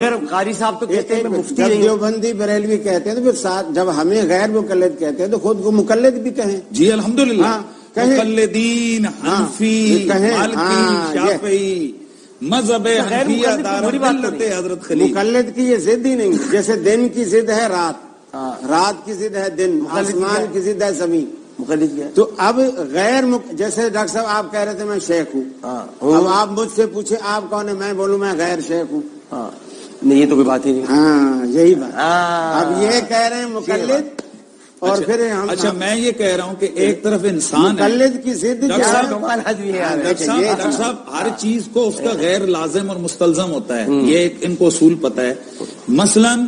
اگر قاری صاحب تو کہتے ہیں میں مفتی جب نہیں ہوں. دیوبندی بریلوی کہتے ہیں تو پھر ساتھ جب ہمیں غیر مقلد کہتے ہیں تو خود کو مقلد بھی کہیں. جی الحمدللہ. ہاں کہیں مقلدین حنفی کہیں. مالکی شافعی مذہب حنفیہ دارالملت حضرت خلیل. مقلد کی یہ ضد ہی نہیں. جیسے دن کی ضد ہے رات، رات کی ضد ہے دن، آسمان کی ضد ہے زمین. مقلد کیا ہے؟ تو اب جیسے ڈاکٹر صاحب آپ کہہ رہے تھے میں شیخ ہوں، اب آپ مجھ سے پوچھے آپ کون ہے، میں بولوں میں غیر شیخ ہوں. نہیں یہ تو کوئی بات ہی نہیں. ہاں یہی بات. اب یہ کہہ رہے ہیں مقلد اور پھر ہم اچھا میں یہ کہہ رہا ہوں کہ ایک طرف انسان ہے. مقلد کی ضد کیا ہے؟ ڈاکٹر صاحب ہر چیز کو اس کا غیر لازم اور مستلزم ہوتا ہے، یہ ان کو اصول پتہ ہے. مثلاً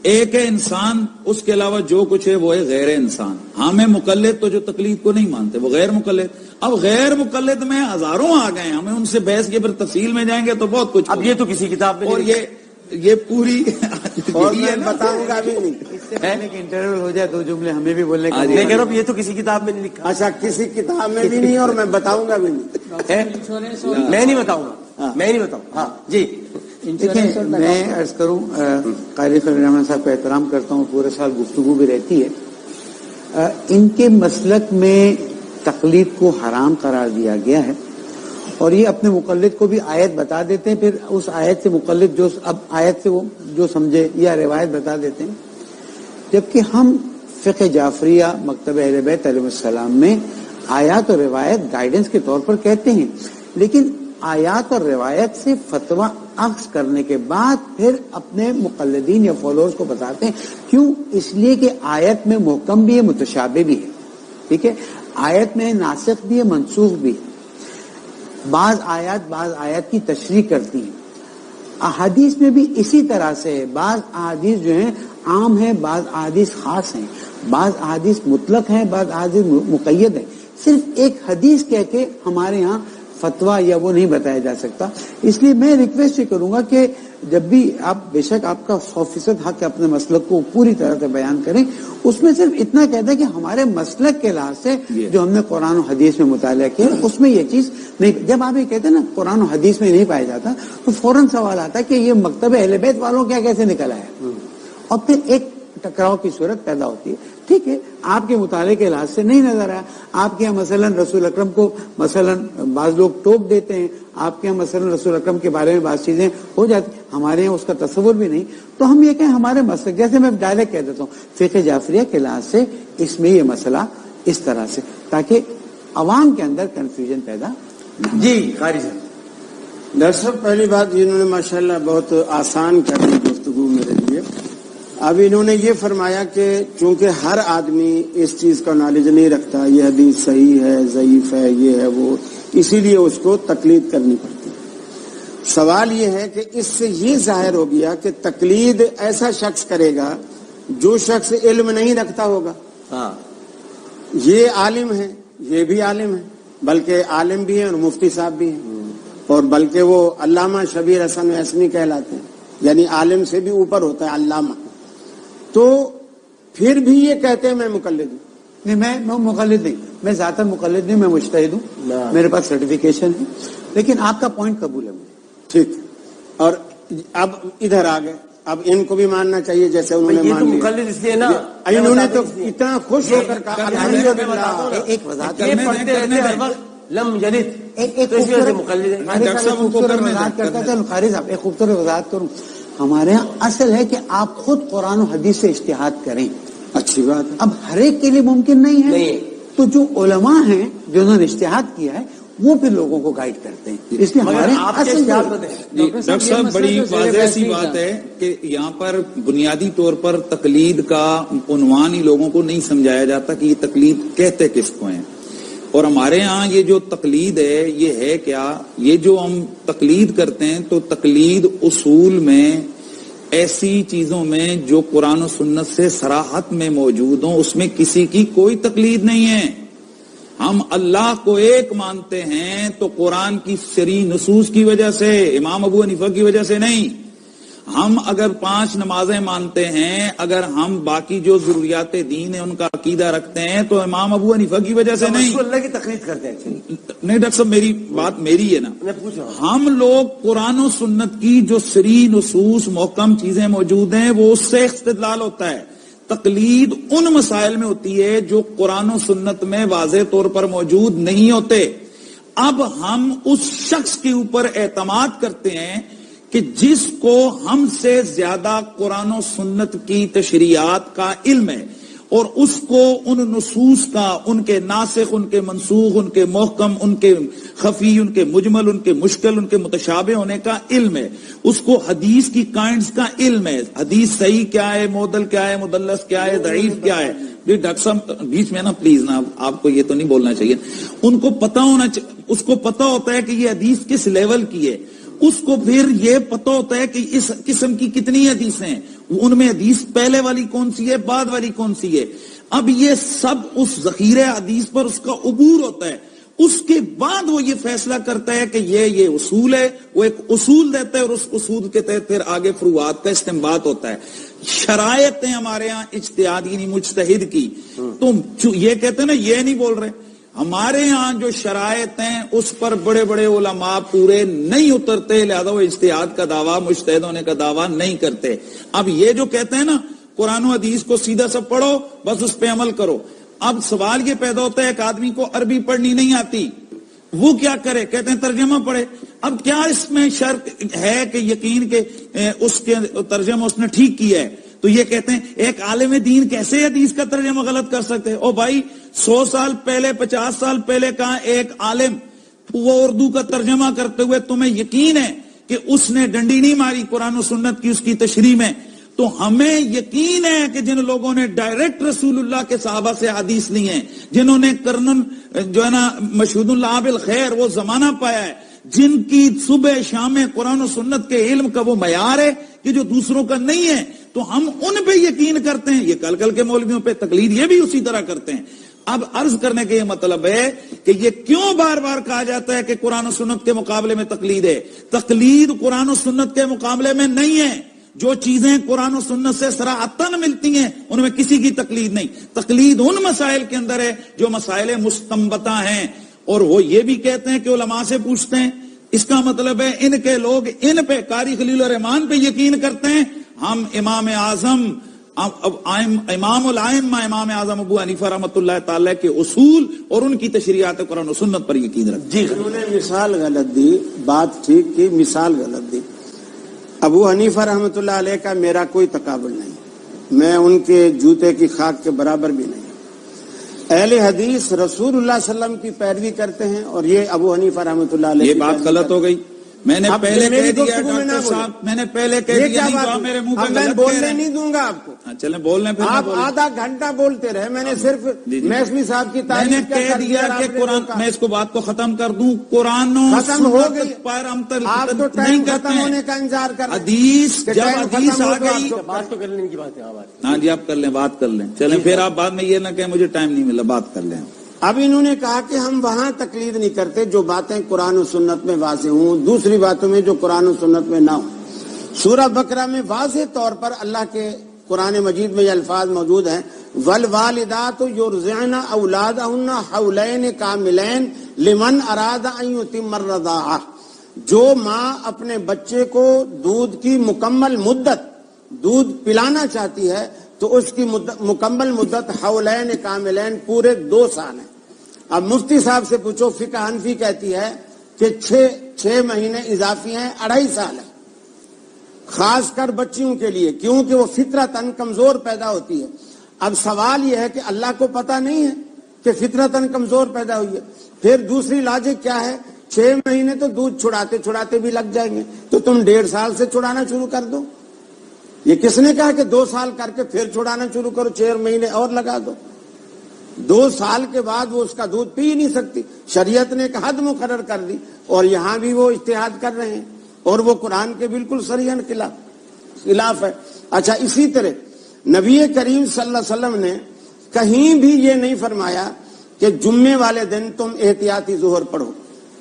ایک ہے انسان، اس کے علاوہ جو کچھ ہے وہ ہے غیر انسان. ہمیں مقلد تو جو تقلید کو نہیں مانتے وہ غیر مقلد. اب غیر مقلد میں ہزاروں آ گئے، ہمیں ان سے بحث کے پھر تفصیل میں جائیں گے تو بہت کچھ. اب یہ تو کسی کتاب میں اور یہ پوری اور میں بتاؤں گا بھی نہیں. اس سے پہلے کہ انٹرول ہو جائے 2 جملے ہمیں بھی بولنے کا. میں کہہ رہا ہوں یہ تو کسی کتاب میں نہیں لکھا. اچھا کسی کتاب میں بھی نہیں اور میں بتاؤں گا بھی نہیں. میں نہیں بتاؤں گا. میں نہیں بتاؤں. ہاں جی دیکھیں میں عرض کروں قاری خلیل الرحمن صاحب کا احترام کرتا ہوں، پورے سال گفتگو بھی رہتی ہے. ان کے مسلک میں تقلید کو حرام قرار دیا گیا ہے اور یہ اپنے مقلد کو بھی آیت بتا دیتے ہیں، پھر اس آیت سے مقلد جو اب آیت سے وہ جو سمجھے یا روایت بتا دیتے ہیں. جبکہ ہم فقہ جعفریہ مکتب اہل بیت علیہ السلام میں آیات اور روایت گائیڈنس کے طور پر کہتے ہیں، لیکن آیات اور روایت سے فتویٰ اخذ کرنے کے بعد پھر اپنے مقلدین یا فالوورز کو بتاتے ہیں. کیوں؟ اس لیے کہ آیت میں محکم بھی ہے، متشابہ بھی ہے. ٹھیک ہے، آیت میں ناسخ بھی ہے، منسوخ بھی ہے. بعض آیات کی تشریح کرتی ہیں. احادیث میں بھی اسی طرح سے ہے. بعض احادیث جو ہیں عام ہیں، بعض احادیث خاص ہیں، بعض احادیث مطلق ہیں، بعض احادیث مقید ہیں. صرف ایک حدیث کہہ کے ہمارے ہاں فتویٰ یا وہ نہیں بتایا جا سکتا. اس لیے میں ریکویسٹ یہ کروں گا کہ جب بھی آپ، بے شک آپ کا 100% حق ہے اپنے مسلک کو پوری طرح سے بیان کریں، اس میں صرف اتنا کہتا ہے کہ ہمارے مسلک کے لحاظ سے جو ہم نے قرآن و حدیث میں مطالعہ کیا اس میں یہ چیز نہیں. جب آپ یہ کہتے ہیں نا قرآن و حدیث میں نہیں پایا جاتا تو فوراً سوال آتا ہے کہ یہ مکتب اہل بیت والوں کیا کیسے نکل آیا، اور پھر ایک ٹکراؤ کی صورت پیدا ہوتی ہے. ٹھیک ہے، آپ کے مطالعے کے لحاظ سے نہیں نظر آیا. آپ کے یہاں مثلا رسول اکرم کو مثلا بعض لوگ ٹوک دیتے ہیں، آپ کے یہاں مثلا رسول اکرم کے بارے میں بعض چیزیں ہو جاتی، ہمارے یہاں اس کا تصور بھی نہیں. تو ہم یہ کہیں ہمارے مسئلہ، جیسے میں ڈائریکٹ کہہ دیتا ہوں فقہ جعفریہ کے لحاظ سے اس میں یہ مسئلہ اس طرح سے، تاکہ عوام کے اندر کنفیوژن پیدا. جی قاری صاحب. ڈاکٹر صاحب پہلی بات انہوں نے ماشاءاللہ بہت آسان کر دی گفتگو میرے لیے. اب انہوں نے یہ فرمایا کہ چونکہ ہر آدمی اس چیز کا نالج نہیں رکھتا، یہ حدیث صحیح ہے ضعیف ہے یہ ہے وہ، اسی لیے اس کو تقلید کرنی پڑتی. سوال یہ ہے کہ اس سے یہ ظاہر ہو گیا کہ تقلید ایسا شخص کرے گا جو شخص علم نہیں رکھتا ہوگا. یہ عالم ہے، یہ بھی عالم ہے، بلکہ عالم بھی ہیں اور مفتی صاحب بھی ہیں، اور بلکہ وہ علامہ شبیر حسن حسنی کہلاتے ہیں، یعنی عالم سے بھی اوپر ہوتا ہے علامہ. تو پھر بھی یہ کہتے ہیں میں مقلد ہوں. نہیں، میں مقلد نہیں، میں ذاتاً مقلد نہیں، میں مجتہد ہوں، میرے پاس سرٹیفکیشن ہے. لیکن آپ کا پوائنٹ قبول ہے مجھے. ٹھیک. اور اب ادھر آ گئے، اب ان کو بھی ماننا چاہیے جیسے انہوں نے مان لیا. مقلد اس لیے نا انہوں نے تو اتنا خوش ہو کر کہا الحمدللہ. ایک وضاحت یہ پڑھتے رہتے ہر وقت لم یلد، ایک تو اس وجہ سے مقلد ہے. خوبصورت وضاحت کرتا تھا قاری صاحب، ایک خوبصورت وضاحت کروں. ہمارے ہاں اصل ہے کہ آپ خود قرآن و حدیث سے اجتہاد کریں. اچھی بات ہے. اب ہر ایک کے لیے ممکن نہیں ہے، تو جو علماء ہیں جو انہوں نے اجتہاد کیا ہے وہ پھر لوگوں کو گائیڈ کرتے ہیں. اس لیے ہمارے اصل ڈاکٹر صاحب بڑی واضح سی بات ہے کہ یہاں پر بنیادی طور پر تقلید کا عنوان ہی لوگوں کو نہیں سمجھایا جاتا کہ یہ تقلید کہتے کس کو ہیں. اور ہمارے ہاں یہ جو تقلید ہے یہ ہے کیا؟ یہ جو ہم تقلید کرتے ہیں تو تقلید اصول میں ایسی چیزوں میں جو قرآن و سنت سے صراحت میں موجود ہوں اس میں کسی کی کوئی تقلید نہیں ہے. ہم اللہ کو ایک مانتے ہیں تو قرآن کی شرعی نصوص کی وجہ سے، امام ابو حنیفہ کی وجہ سے نہیں. ہم اگر 5 نمازیں مانتے ہیں، اگر ہم باقی جو ضروریات دین ہیں ان کا عقیدہ رکھتے ہیں تو امام ابو حنیفہ کی وجہ سے نہیں. اللہ کی تقلید کرتے ہیں. نہیں ڈاکٹر صاحب، میری بات میری ہے نا. میں پوچھ رہا ہوں. ہم لوگ قرآن و سنت کی جو سری نصوص محکم چیزیں موجود ہیں وہ اس سے استدلال ہوتا ہے. تقلید ان مسائل میں ہوتی ہے جو قرآن و سنت میں واضح طور پر موجود نہیں ہوتے. اب ہم اس شخص کے اوپر اعتماد کرتے ہیں کہ جس کو ہم سے زیادہ قرآن و سنت کی تشریعات کا علم ہے اور اس کو ان نصوص کا، ان کے ناسخ، ان کے منسوخ، ان کے محکم، ان کے خفی، ان کے مجمل، ان کے مشکل، ان کے متشابہ ہونے کا علم ہے. اس کو حدیث کی کائنڈز کا علم ہے. حدیث صحیح کیا ہے، معدل کیا ہے، مدلس کیا ہے، ضعیف کیا ہے. ڈاکٹر صاحب بیچ میں نا پلیز نا، آپ کو یہ تو نہیں بولنا چاہیے. ان کو پتا ہونا اس کو پتا ہوتا ہے کہ یہ حدیث کس لیول کی ہے. اس کو پھر یہ پتا ہوتا ہے کہ اس قسم کی کتنی حدیثیں ہیں، ان میں حدیث پہلے والی کون سی ہے، بعد والی کون سی ہے. اب یہ سب اس ذخیرہ حدیث پر اس کا عبور ہوتا ہے. اس کے بعد وہ یہ فیصلہ کرتا ہے کہ یہ اصول ہے. وہ ایک اصول دیتا ہے اور اس اصول کے تحت پھر آگے فروعات کا استنباط ہوتا ہے. شرائط ہیں ہمارے ہاں اجتہاد یعنی مجتہد کی. تم یہ کہتے ہیں نا، یہ نہیں بول رہے. ہمارے ہاں جو شرائط ہیں اس پر بڑے بڑے علماء پورے نہیں اترتے، لہذا وہ اجتہاد کا دعویٰ، مجتہد ہونے کا دعویٰ نہیں کرتے. اب یہ جو کہتے ہیں نا قرآن و حدیث کو سیدھا سا پڑھو، بس اس پہ عمل کرو. اب سوال یہ پیدا ہوتا ہے ایک آدمی کو عربی پڑھنی نہیں آتی، وہ کیا کرے؟ کہتے ہیں ترجمہ پڑھے. اب کیا اس میں شرط ہے کہ یقین کہ اس کے ترجمہ اس نے ٹھیک کیا ہے؟ تو یہ کہتے ہیں ایک عالم دین کیسے حدیث کا ترجمہ غلط کر سکتے ہیں؟ او بھائی 100 سال پہلے 50 سال پہلے کا ایک عالم وہ اردو کا ترجمہ کرتے ہوئے تمہیں یقین ہے کہ اس نے ڈنڈی نہیں ماری قرآن و سنت کی اس کی تشریح میں. تو ہمیں یقین ہے کہ جن لوگوں نے ڈائریکٹ رسول اللہ کے صحابہ سے حدیث لی ہیں، جنہوں نے کرنن جو ہے نا مشہود اللہ بالخیر وہ زمانہ پایا ہے، جن کی صبح شام قرآن و سنت کے علم کا وہ معیار ہے کہ جو دوسروں کا نہیں ہے، تو ہم ان پہ یقین کرتے ہیں. یہ کل کے مولویوں پہ تقلید یہ بھی اسی طرح کرتے ہیں. اب عرض کرنے کا یہ مطلب ہے کہ یہ کیوں بار بار کہا جاتا ہے کہ قرآن و سنت کے مقابلے میں تقلید ہے؟ تقلید قرآن و سنت کے مقابلے میں نہیں ہے. جو چیزیں قرآن و سنت سے صراحتاً ملتی ہیں ان میں کسی کی تقلید نہیں. تقلید ان مسائل کے اندر ہے جو مسائل مستنبطہ ہیں. اور وہ یہ بھی کہتے ہیں کہ علماء سے پوچھتے ہیں. اس کا مطلب ہے ان کے لوگ ان پہ قاری خلیل الرحمن پہ یقین کرتے ہیں. ہم امام اعظم امام الائمہ امام اعظم ابو حنیفہ رحمۃ اللہ تعالی کے اصول اور ان کی تشریعات قرآن و سنت پر یقین رکھتے ہیں. جی انہوں نے مثال غلط دی، بات ٹھیک کی، مثال غلط دی. ابو حنیفہ رحمۃ اللہ علیہ کا میرا کوئی تقابل نہیں، میں ان کے جوتے کی خاک کے برابر بھی نہیں. اہل حدیث رسول اللہ صلی اللہ علیہ وسلم کی پیروی کرتے ہیں اور یہ ابو حنیفہ رحمۃ اللہ علیہ یہ بات غلط ہو گئی. میں نے پہلے کہہ دیا ڈاکٹر صاحب، میں نے پہلے کہہ دیا نہیں، میرے منہ پہ میں بولنے نہیں دوں گا آپ کو. چلیں بولنے پھر آپ آدھا گھنٹہ بولتے رہے. میں نے صرف میسمی صاحب کی تعریف میں نے کہہ دیا کہ قرآن، میں اس کو بات کو ختم کر دوں، قرآن ختم ہو گئی. پر ہم آپ تو ٹائم ختم ہونے کا انتظار کر رہے ہیں. حدیث جب حدیث آ گئی، بات تو کر لینے کی بات ہے. ہاں جی آپ کر لیں، بات کر لیں. چلیں پھر آپ بعد میں یہ نہ کہیں مجھے ٹائم نہیں ملا، بات کر لیں. اب انہوں نے کہا کہ ہم وہاں تقلید نہیں کرتے جو باتیں قرآن و سنت میں واضح ہوں، دوسری باتوں میں جو قرآن و سنت میں نہ ہوں. سورہ بقرہ میں واضح طور پر اللہ کے قرآن مجید میں یہ الفاظ موجود ہیں، والوالدات یرضعن اولادہن حولین کاملین لمن اراد ان یتم الرضاعہ. جو ماں اپنے بچے کو دودھ کی مکمل مدت دودھ پلانا چاہتی ہے تو اس کی مکمل مدت حولین کاملین پورے 2 سال ہے. اب مفتی صاحب سے پوچھو، فقہ حنفی کہتی ہے کہ 6 مہینے اضافی ہیں، 2.5 سال ہے، خاص کر بچیوں کے لیے، کیونکہ وہ فطرتاً کمزور پیدا ہوتی ہے. اب سوال یہ ہے کہ اللہ کو پتہ نہیں ہے کہ فطرتاً کمزور پیدا ہوئی ہے؟ پھر دوسری لاجک کیا ہے؟ 6 مہینے تو دودھ چھڑاتے بھی لگ جائیں گے، تو تم 1.5 سال سے چھڑانا شروع کر دو. یہ کس نے کہا کہ 2 سال کر کے پھر چھڑانا شروع کرو، 6 مہینے اور لگا دو؟ 2 سال کے بعد وہ اس کا دودھ پی نہیں سکتی. شریعت نے ایک حد مقرر کر دی اور یہاں بھی وہ اجتہاد کر رہے ہیں اور وہ قرآن کے بالکل صریحاً خلاف ہے. اچھا، اسی طرح نبی کریم صلی اللہ علیہ وسلم نے کہیں بھی یہ نہیں فرمایا کہ جمعے والے دن تم احتیاطی ظہر پڑھو.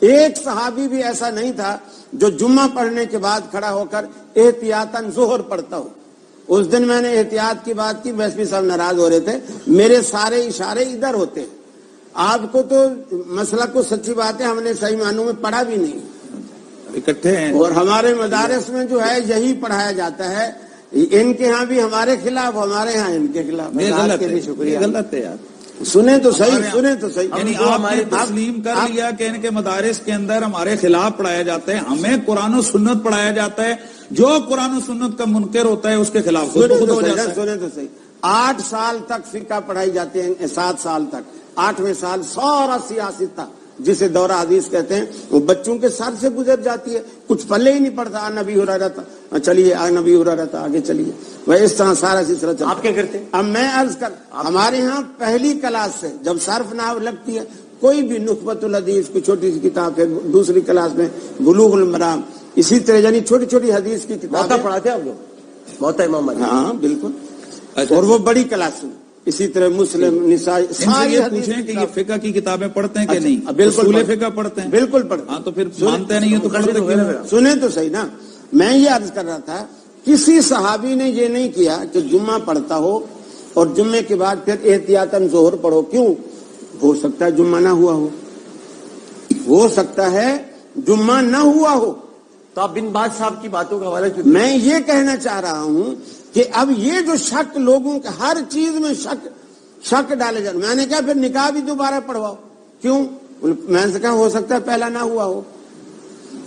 ایک صحابی بھی ایسا نہیں تھا جو جمعہ پڑھنے کے بعد کھڑا ہو کر احتیاطاً ظہر پڑھتا ہو. اس دن میں نے احتیاط کی بات کی, ویسے بھی سب ناراض ہو رہے تھے, میرے سارے اشارے ادھر ہوتے ہیں. آپ کو تو مسئلہ کو سچی بات ہے ہم نے صحیح معنوں میں پڑھا بھی نہیں, اکٹھے ہیں, اور ہمارے مدارس میں جو ہے یہی پڑھایا جاتا ہے. ان کے ہاں بھی ہمارے خلاف, ہمارے ہاں ان کے خلاف. یہ غلط کے بھی ہے, شکریہ. یہ غلط ہے یار. سنیں تو صحیح, سنیں تو صحیح. یعنی آپ نے تسلیم کر لیا کہ ان کے مدارس کے اندر ہمارے خلاف پڑھایا جاتا ہے, ہمیں قرآن و سنت پڑھایا جاتا ہے, جو قرآن و سنت کا منکر ہوتا ہے اس کے خلاف خود بخود ہو جاتا ہے. سنیں تو صحیح. 8 سال تک فقہ پڑھائی جاتے ہیں, 7 سال تک. 8ویں سال سارا سیاست تھا جسے دورہ حدیث کہتے ہیں, وہ بچوں کے سر سے گزر جاتی ہے, کچھ پلے ہی نہیں پڑتا. نبی ہو رہا تھا, چلیے نبی ہو رہا تھا, آگے چلیے. وہ اس طرح سارا سلسلہ چلتا. آپ کیا کرتے ہیں؟ اب میں عرض کر, ہمارے ہاں پہلی کلاس سے جب صرف نحو لگتی ہے, کوئی بھی نخبۃ الحدیث کی چھوٹی سی کتاب ہے, دوسری کلاس میں بلوغ المرام, اسی طرح یعنی چھوٹی چھوٹی حدیث کی کتاب موتا پڑھاتے آپ لوگ؟ موتا امام مالک. ہاں بالکل. اور وہ بڑی کلاس میں, اسی طرح مسلم, نسائی, ان سے ساری یہ حدیث پوچھیں کی کہ یہ فقہ کی کتابیں پڑھتے ہیں کہ نہیں؟ بالکل اصول پڑھتے. فقہ پڑھتے ہیں. بالکل پڑھتے. ہاں تو پھر مانتے نہیں ہیں تو پڑھتے کیوں ہیں؟ سنیں تو صحیح نا. میں یہ عرض کر رہا تھا, کسی صحابی نے یہ نہیں کیا کہ جمعہ پڑھتا ہو اور جمعے کے بعد پھر احتیاطاً ظہر پڑھو. کیوں؟ ہو سکتا ہے جمعہ نہ ہوا ہو, ہو سکتا ہے جمعہ نہ ہوا ہو. تو آپ بن باز صاحب کی باتوں کا حوالہ کیوں؟ میں یہ کہنا چاہ رہا ہوں کہ اب یہ جو شک لوگوں کے ہر چیز میں شک ڈالے جاتے, میں نے کہا پھر نکاح بھی دوبارہ پڑھواؤ. کیوں؟ میں نے کہا ہو سکتا ہے پہلا نہ ہوا ہو.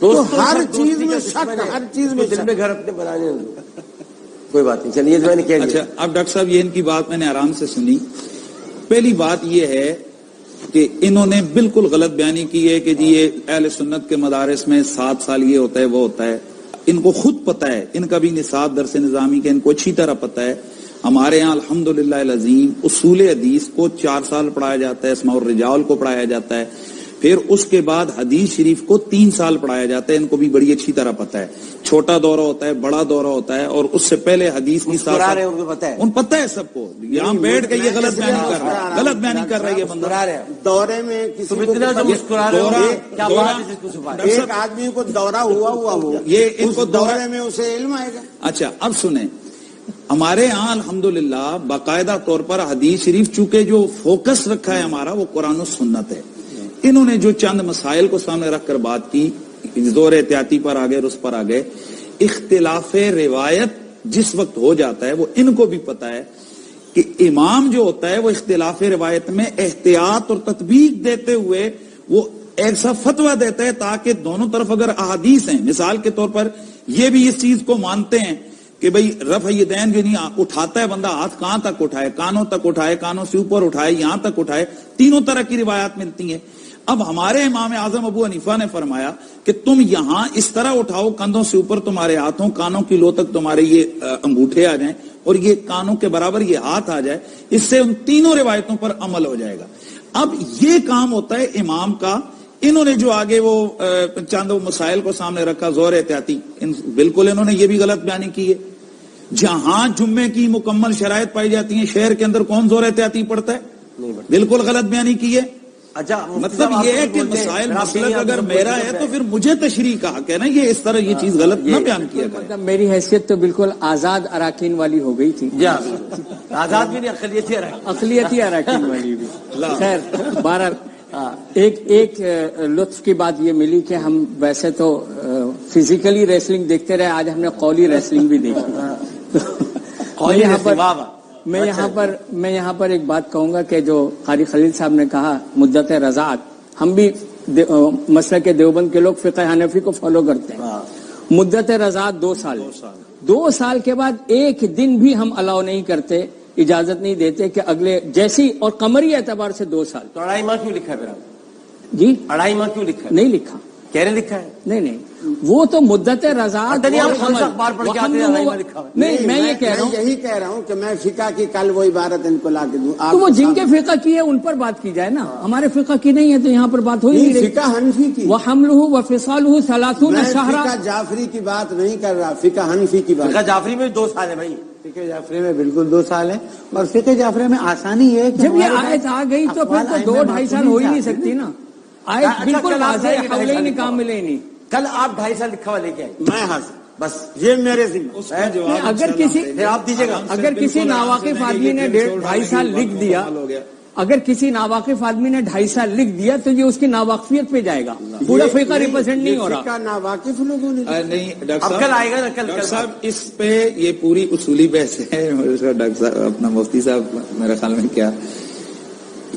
تو ہر چیز میں شک, ہر چیز میں دل میں گھر اپنے بنانے کوئی بات نہیں. چلیے میں نے کہہ اچھا, اب ڈاکٹر صاحب یہ ان کی بات میں نے آرام سے سنی. پہلی بات یہ ہے کہ انہوں نے بالکل غلط بیانی کی ہے کہ جی یہ اہل سنت کے مدارس میں 7 سال یہ ہوتا ہے وہ ہوتا ہے. ان کو خود پتہ ہے, ان کا بھی نصاب درس نظامی کے ان کو اچھی طرح پتہ ہے. ہمارے یہاں الحمدللہ العظیم اصول حدیث کو 4 سال پڑھایا جاتا ہے, اسماء الرجال کو پڑھایا جاتا ہے, پھر اس کے بعد حدیث شریف کو 3 سال پڑھایا جاتا ہے. ان کو بھی بڑی اچھی طرح پتہ ہے. چھوٹا دورہ ہوتا ہے, بڑا دورہ ہوتا ہے, اور اس سے پہلے حدیث کی مسکرا رہے ہیں, ان کو پتہ ہے, ان پتہ ہے سب کو. یہاں بیٹھ کے یہ غلط بیانی کر رہا ہے, غلط بیانی کر رہا ہے یہ بندہ. مسکرا رہے ہیں. دورے میں کسی کو اتنا جو مسکرا رہے ہو, کیا بات ہے جس کو چھپا رہے ہیں؟ ایک آدمی کو دورہ ہوا ہو, یہ ان کو دورے میں اسے علم آئے گا. اچھا اب سنیں, ہمارے ہاں الحمدللہ باقاعدہ طور پر حدیث شریف چونکہ جو فوکس رکھا ہے ہمارا وہ قرآن و سنت ہے. انہوں نے جو چند مسائل کو سامنے رکھ کر بات کی, زور احتیاطی پر آ گئے, رس پر آ گئے. اختلاف روایت جس وقت ہو جاتا ہے وہ ان کو بھی پتا ہے کہ امام جو ہوتا ہے وہ اختلاف روایت میں احتیاط اور تطبیق دیتے ہوئے وہ ایسا فتویٰ دیتا ہے تاکہ دونوں طرف اگر احادیث ہیں, مثال کے طور پر یہ بھی اس چیز کو مانتے ہیں کہ بھئی رفع یدین جو نہیں اٹھاتا ہے بندہ, ہاتھ کہاں تک اٹھائے, کانوں تک اٹھائے, کانوں سے اوپر اٹھائے, یہاں تک اٹھائے, تینوں طرح کی روایات ملتی ہیں. اب ہمارے امام اعظم ابو حنیفہ نے فرمایا کہ تم یہاں اس طرح اٹھاؤ, کندھوں سے اوپر تمہارے ہاتھوں, کانوں کی لو تک تمہارے یہ انگوٹھے آ جائیں اور یہ کانوں کے برابر یہ ہاتھ آ جائے, اس سے ان تینوں روایتوں پر عمل ہو جائے گا. اب یہ کام ہوتا ہے امام کا. انہوں نے جو آگے وہ چند مسائل کو سامنے رکھا, زور احتیاطی, بالکل انہوں نے یہ بھی غلط بیانی کی ہے. جہاں جمعے کی مکمل شرائط پائی جاتی ہیں شہر کے اندر کون زور احتیاطی پڑتا ہے؟ بالکل غلط بیانی کی ہے. اچھا مطلب یہ ہے کہ مسائل مسلک اگر میرا ہے تو پھر مجھے تشریح کا حق ہے نا, یہ اس طرح یہ چیز غلط نہ بیان کیا کرے. مطلب میری حیثیت تو بالکل آزاد اراکین والی ہو گئی تھی. آزاد بھی نہیں, اقلیتی اراکین والی بھی. خیر بہرحال ایک لطف کی بات یہ ملی کہ ہم ویسے تو فزیکلی ریسلنگ دیکھتے رہے, آج ہم نے قولی ریسلنگ بھی دیکھی. میں یہاں پر ایک بات کہوں گا کہ جو قاری خلیل صاحب نے کہا مدت رضاعت, ہم بھی مسلک دیوبند کے لوگ فقہ حنفی کو فالو کرتے ہیں. مدت رضاعت 2 سال. 2 سال کے بعد ایک دن بھی ہم الاؤ نہیں کرتے, اجازت نہیں دیتے کہ اگلے جیسی, اور قمری اعتبار سے 2 سال. تو 2.5 ماہ کیوں لکھا ہے پھر؟ جی 2.5 ماہ کیوں لکھا ہے؟ نہیں لکھا, کہہ رہے لکھا ہے. نہیں وہ تو مدت رضاعت. نہیں میں یہ کہہ رہا ہوں, یہی کہہ رہا ہوں کہ میں فقہ کی کل وہ عبارت ان کو لا کے دوں. تو وہ جن کے فقہ کی ہے ان پر بات کی جائے نا, ہمارے فقہ کی نہیں ہے تو یہاں پر بات ہو ہی نہیں رہی. فقہ حنفی کی, وحملہ وفصالہ 30 شہرا. فقہ جعفری کی بات نہیں کر رہا, فقہ حنفی کی بات. فقہ جعفری میں 2 سال ہے بھائی. فقہ جعفری میں بالکل 2 سال ہے, اور فقہ جعفری میں آسانی ہے جب یہ آیت آ گئی تو پھر تو 2-2.5 سال ہو ہی نہیں سکتی نا. آیت بالکل واضح ہے، حولین کاملین. کل آپ 2.5 سال لکھا ہوا لے کے آئے. میں حاضر، بس یہ میرے ذمہ. اس کا جواب اگر کسی پھر آپ دیجیے گا. اگر کسی ناواقف آدمی نے 2.5 سال لکھ دیا، اگر کسی ناواقف آدمی نے 2.5 سال لکھ دیا تو یہ اس کی ناواقفیت پہ جائے گا، پورا فقہ ریپرزینٹ نہیں ہو رہا. ناواقف لوگوں نے نہیں ڈاکٹر اب صاحب، کل آئے گا نا، کل ڈاکٹر صاحب اس پہ یہ پوری اصولی بحث ہے. ڈاکٹر صاحب اپنا مفتی صاحب میرے خیال میں کیا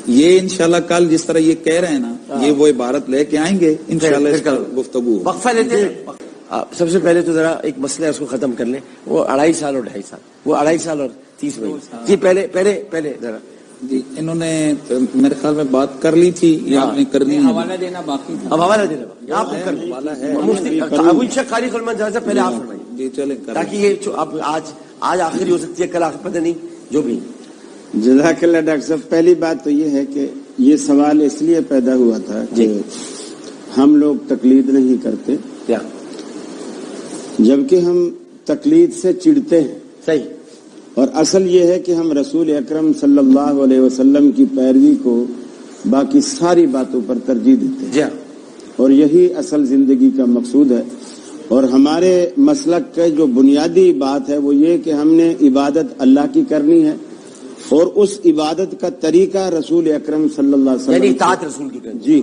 یہ انشاءاللہ کل جس طرح یہ کہہ رہے ہیں نا، یہ وہ عبارت لے کے آئیں گے انشاءاللہ، اس کا گفتگو. وقفہ لیتے ہیں. سب سے پہلے تو ذرا ایک مسئلہ ہے اس کو ختم کر لیں. وہ 2.5 سال اور 2.5 سال، وہ 2.5 سال اور 30 مہینے. جی پہلے ذرا جی انہوں نے میرے خیال میں بات کر لی تھی یا آپ نے کرنی ہے؟ حوالہ دینا باقی تھا. اب حوالہ دینا آپ کر لیں. مفتی ابو الشیخ قاری سلمان جہاں سے پہلے آپ فرمائیے جی چلیں تاکہ یہ اب آج آخری ہو سکتی ہے، کل آخر پتہ نہیں جو بھی. جزاک اللہ ڈاکٹر صاحب. پہلی بات تو یہ ہے کہ یہ سوال اس لیے پیدا ہوا تھا کہ ہم لوگ تقلید نہیں کرتے، کیا جبکہ ہم تقلید سے چڑھتے ہیں. صحیح. اور اصل یہ ہے کہ ہم رسول اکرم صلی اللہ علیہ وسلم کی پیروی کو باقی ساری باتوں پر ترجیح دیتے ہیں. جی ہاں. اور یہی اصل زندگی کا مقصود ہے. اور ہمارے مسلک کا جو بنیادی بات ہے وہ یہ کہ ہم نے عبادت اللہ کی کرنی ہے، اور اس عبادت کا طریقہ رسول اکرم صلی اللہ علیہ وسلم یعنی اطاعت رسول کی کرنی. جی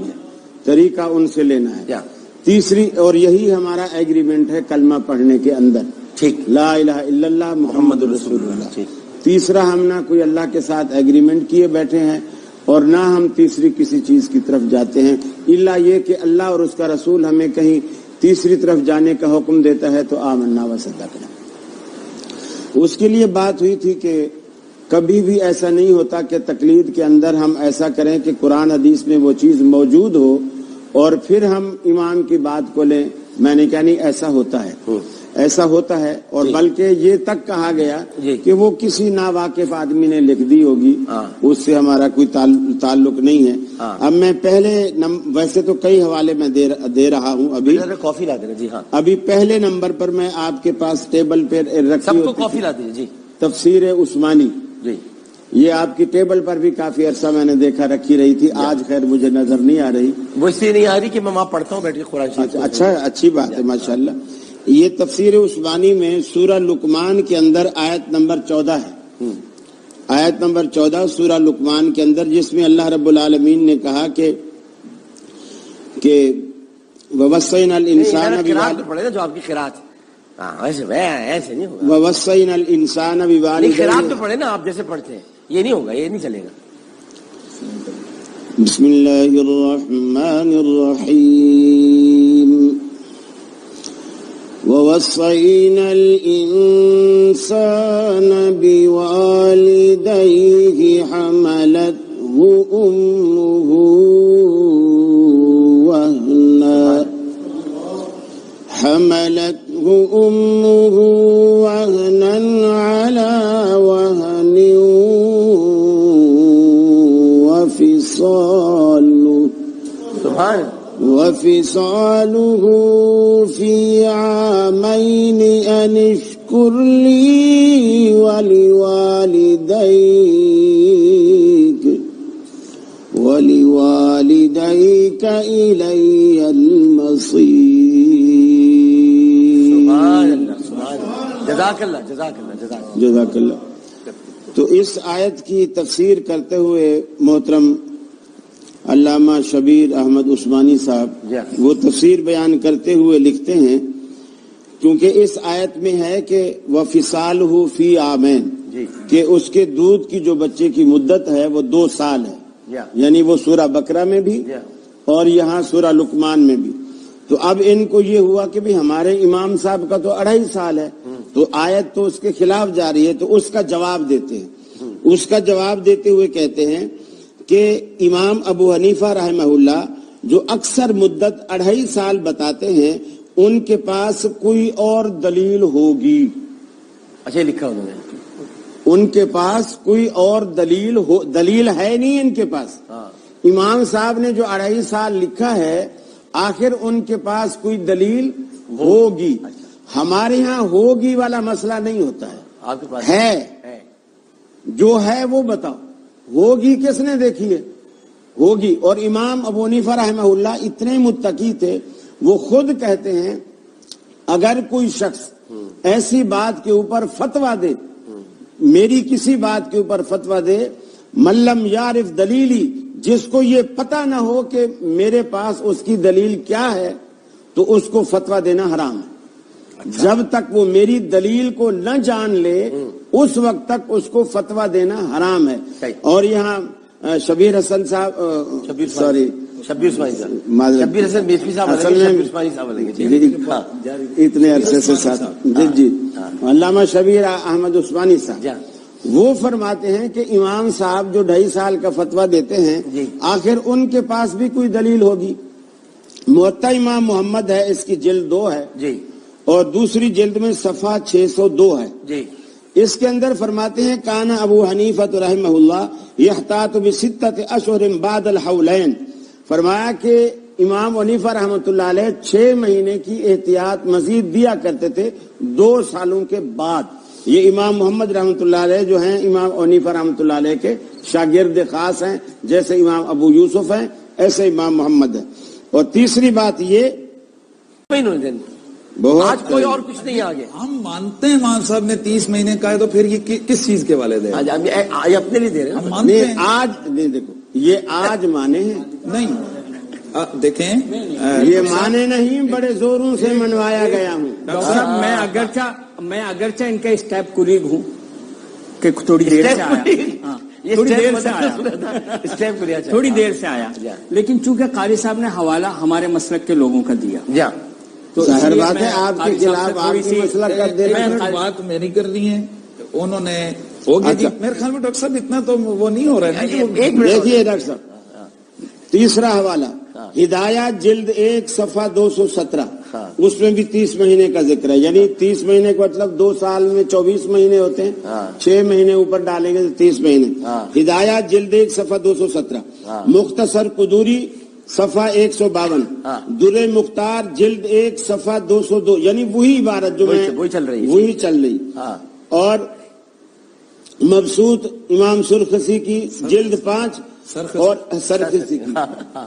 طریقہ ان سے لینا ہے. کیا تیسری، اور یہی ہمارا ایگریمنٹ ہے کلمہ پڑھنے کے اندر، ٹھیک. لا الہ الا اللہ محمد رسول اللہ. ٹھیک. تیسرا، ہم نہ کوئی اللہ کے ساتھ ایگریمنٹ کیے بیٹھے ہیں اور نہ ہم تیسری کسی چیز کی طرف جاتے ہیں، الا یہ کہ اللہ اور اس کا رسول ہمیں کہیں تیسری طرف جانے کا حکم دیتا ہے تو آمنا و صدقنا. اس کے لیے بات ہوئی تھی کہ کبھی بھی ایسا نہیں ہوتا کہ تقلید کے اندر ہم ایسا کریں کہ قرآن حدیث میں وہ چیز موجود ہو اور پھر ہم امام کی بات کو لیں. میں نے کہا نہیں، ایسا ہوتا ہے، ایسا ہوتا ہے. اور بلکہ یہ تک کہا گیا کہ وہ کسی ناواقف آدمی نے لکھ دی ہوگی، اس سے ہمارا کوئی تعلق نہیں ہے. اب میں پہلے ویسے تو کئی حوالے میں دے رہا ہوں. ابھی کافی لا دینا. جی ہاں. ابھی پہلے نمبر پر میں آپ کے پاس ٹیبل پہ رکھی سب کو ہوتی کافی لا دیجیے. جی تفسیر عثمانی. جی یہ آپ کی ٹیبل پر بھی کافی عرصہ میں نے دیکھا رکھی رہی تھی. آج خیر مجھے نظر نہیں آ رہی. وہ اس لیے نہیں آ رہی کہ میں وہاں پڑھتا ہوں بیٹھ کے قرآن شریف. اچھا، اچھی بات ہے ماشاءاللہ. یہ تفسیر عثمانی میں سورہ لقمان کے اندر آیت نمبر 14 ہے. آیت نمبر 14 سورہ لقمان کے اندر، جس میں اللہ رب العالمین نے کہا کہ وَوَصَّيْنَا الْإِنسَانَ پڑھے نا جو آپ کی قرات. ایسے نہیں ہوگا. وَوَصَّيْنا الْإِنسَانَ قرات تو بِوَالِدَيْهِ. پڑھے نا آپ جیسے پڑھتے ہیں. یہ نہیں ہوگا، یہ نہیں چلے گا. بسم اللہ الرحمن الرحیم. وَوَصَّيْنَا الْإِنسَانَ بِوَالِدَيْهِ حَمَلَتْهُ أُمُّهُ وَهْنًا عَلَى وَهْنٍ وفصاله في عامين أن اشكر لي ولوالديك إلي المصير. سبحان اللہ، سبحان اللہ. جزاک اللہ، جزاک اللہ، جزاک اللہ. تو اس آیت کی تفسیر کرتے ہوئے محترم علامہ شبیر احمد عثمانی صاحب وہ تفسیر بیان کرتے ہوئے لکھتے ہیں، کیونکہ اس آیت میں ہے کہ وَفِصَالُهُ فِي عَامَيْنِ، کہ اس کے دودھ کی جو بچے کی مدت ہے وہ 2 سال ہے. یعنی وہ سورہ بقرہ میں بھی اور یہاں سورہ لقمان میں بھی. تو اب ان کو یہ ہوا کہ بھی ہمارے امام صاحب کا تو 2.5 سال ہے، تو آیت تو اس کے خلاف جا رہی ہے. تو اس کا جواب دیتے ہیں. اس کا جواب دیتے ہوئے کہتے ہیں کہ امام ابو حنیفہ رحمہ اللہ جو اکثر مدت 2.5 سال بتاتے ہیں، ان کے پاس کوئی اور دلیل ہوگی. اچھا لکھا انہوں نے، ان کے پاس کوئی اور دلیل ہے نہیں ان کے پاس. امام صاحب نے جو 2.5 سال لکھا ہے، آخر ان کے پاس کوئی دلیل ہوگی. ہمارے ہاں ہوگی والا مسئلہ نہیں ہوتا ہے، آپ کے پاس ہے. جو ہے وہ بتاؤ. ہوگی کس نے دیکھی ہے؟ ہوگی. اور امام ابو حنیفہ رحمہ اللہ اتنے متقی تھے, وہ خود کہتے ہیں اگر کوئی شخص ایسی بات کے اوپر فتویٰ دے, میری کسی بات کے اوپر فتویٰ دے, ملم یعرف دلیلی, جس کو یہ پتہ نہ ہو کہ میرے پاس اس کی دلیل کیا ہے, تو اس کو فتویٰ دینا حرام ہے. جب تک وہ میری دلیل کو نہ جان لے اس وقت تک اس کو فتویٰ دینا حرام ہے. اور یہاں شبیر حسن صاحب, شبیر حسن بیسوی صاحب اتنے عرصے سے ساتھ, جی علامہ شبیر احمد عثمانی صاحب, وہ فرماتے ہیں کہ امام صاحب جو 2.5 سال کا فتویٰ دیتے ہیں, آخر ان کے پاس بھی کوئی دلیل ہوگی. موطا امام محمد ہے, اس کی جلد 2 ہے جی, اور دوسری جلد میں صفحہ 602 ہے جی. اس کے اندر فرماتے ہیں کان ابو حنیفہ رحمہ اللہ یحتاط بستۃ اشہر بعد الحولین, فرمایا کہ امام حنیفہ رحمۃ اللہ علیہ 6 مہینے کی احتیاط مزید دیا کرتے تھے 2 سالوں کے بعد. یہ امام محمد رحمۃ اللہ علیہ جو ہیں امام حنیفہ رحمۃ اللہ علیہ کے شاگرد خاص ہیں, جیسے امام ابو یوسف ہیں ایسے امام محمد ہیں. اور تیسری بات یہ آج کوئی اور کچھ نہیں آگے. ہم مانتے ہیں امام صاحب نے 30 مہینے کا ہے, تو پھر یہ کس چیز کے والے دے اپنے لیے دے رہے ہیں. ہم مانتے ہیں آج نہیں, دیکھو یہ آج مانے ہیں نہیں, دیکھیں یہ مانے نہیں, بڑے زوروں سے منوایا گیا ہوں. ڈاکٹر صاحب میں اگرچہ ان کا اسٹیپ کولیگ ہوں کہ تھوڑی دیر سے آیا, تھوڑی دیر سے آیا, لیکن چونکہ قاری صاحب نے حوالہ ہمارے مسلک کے لوگوں کا دیا, تو ظاہر بات ہے آپ کے خلاف آپ کی مسئلہ کر دے رہے ہیں. بات میری کرنی ہے, انہوں نے ہوگی جی. میرے خیال میں ڈاکٹر صاحب اتنا تو وہ نہیں ہو رہا ہے. دیکھیے ڈاکٹر صاحب, تیسرا حوالہ ہدایات جلد 1 صفحہ 217, اس میں بھی 30 مہینے کا ذکر ہے. یعنی 30 مہینے کا مطلب 2 سال میں 24 مہینے ہوتے ہیں, 6 مہینے اوپر ڈالیں گے تو 30 مہینے. ہدایات جلد 1 صفحہ 217, مختصر قدوری صفحہ 152, در مختار جلد 1 صفحہ 202, یعنی وہی عبارت جو وہی چل رہی. اور مبسوط امام سرخسی کی جلد 5 اور سرخسی کی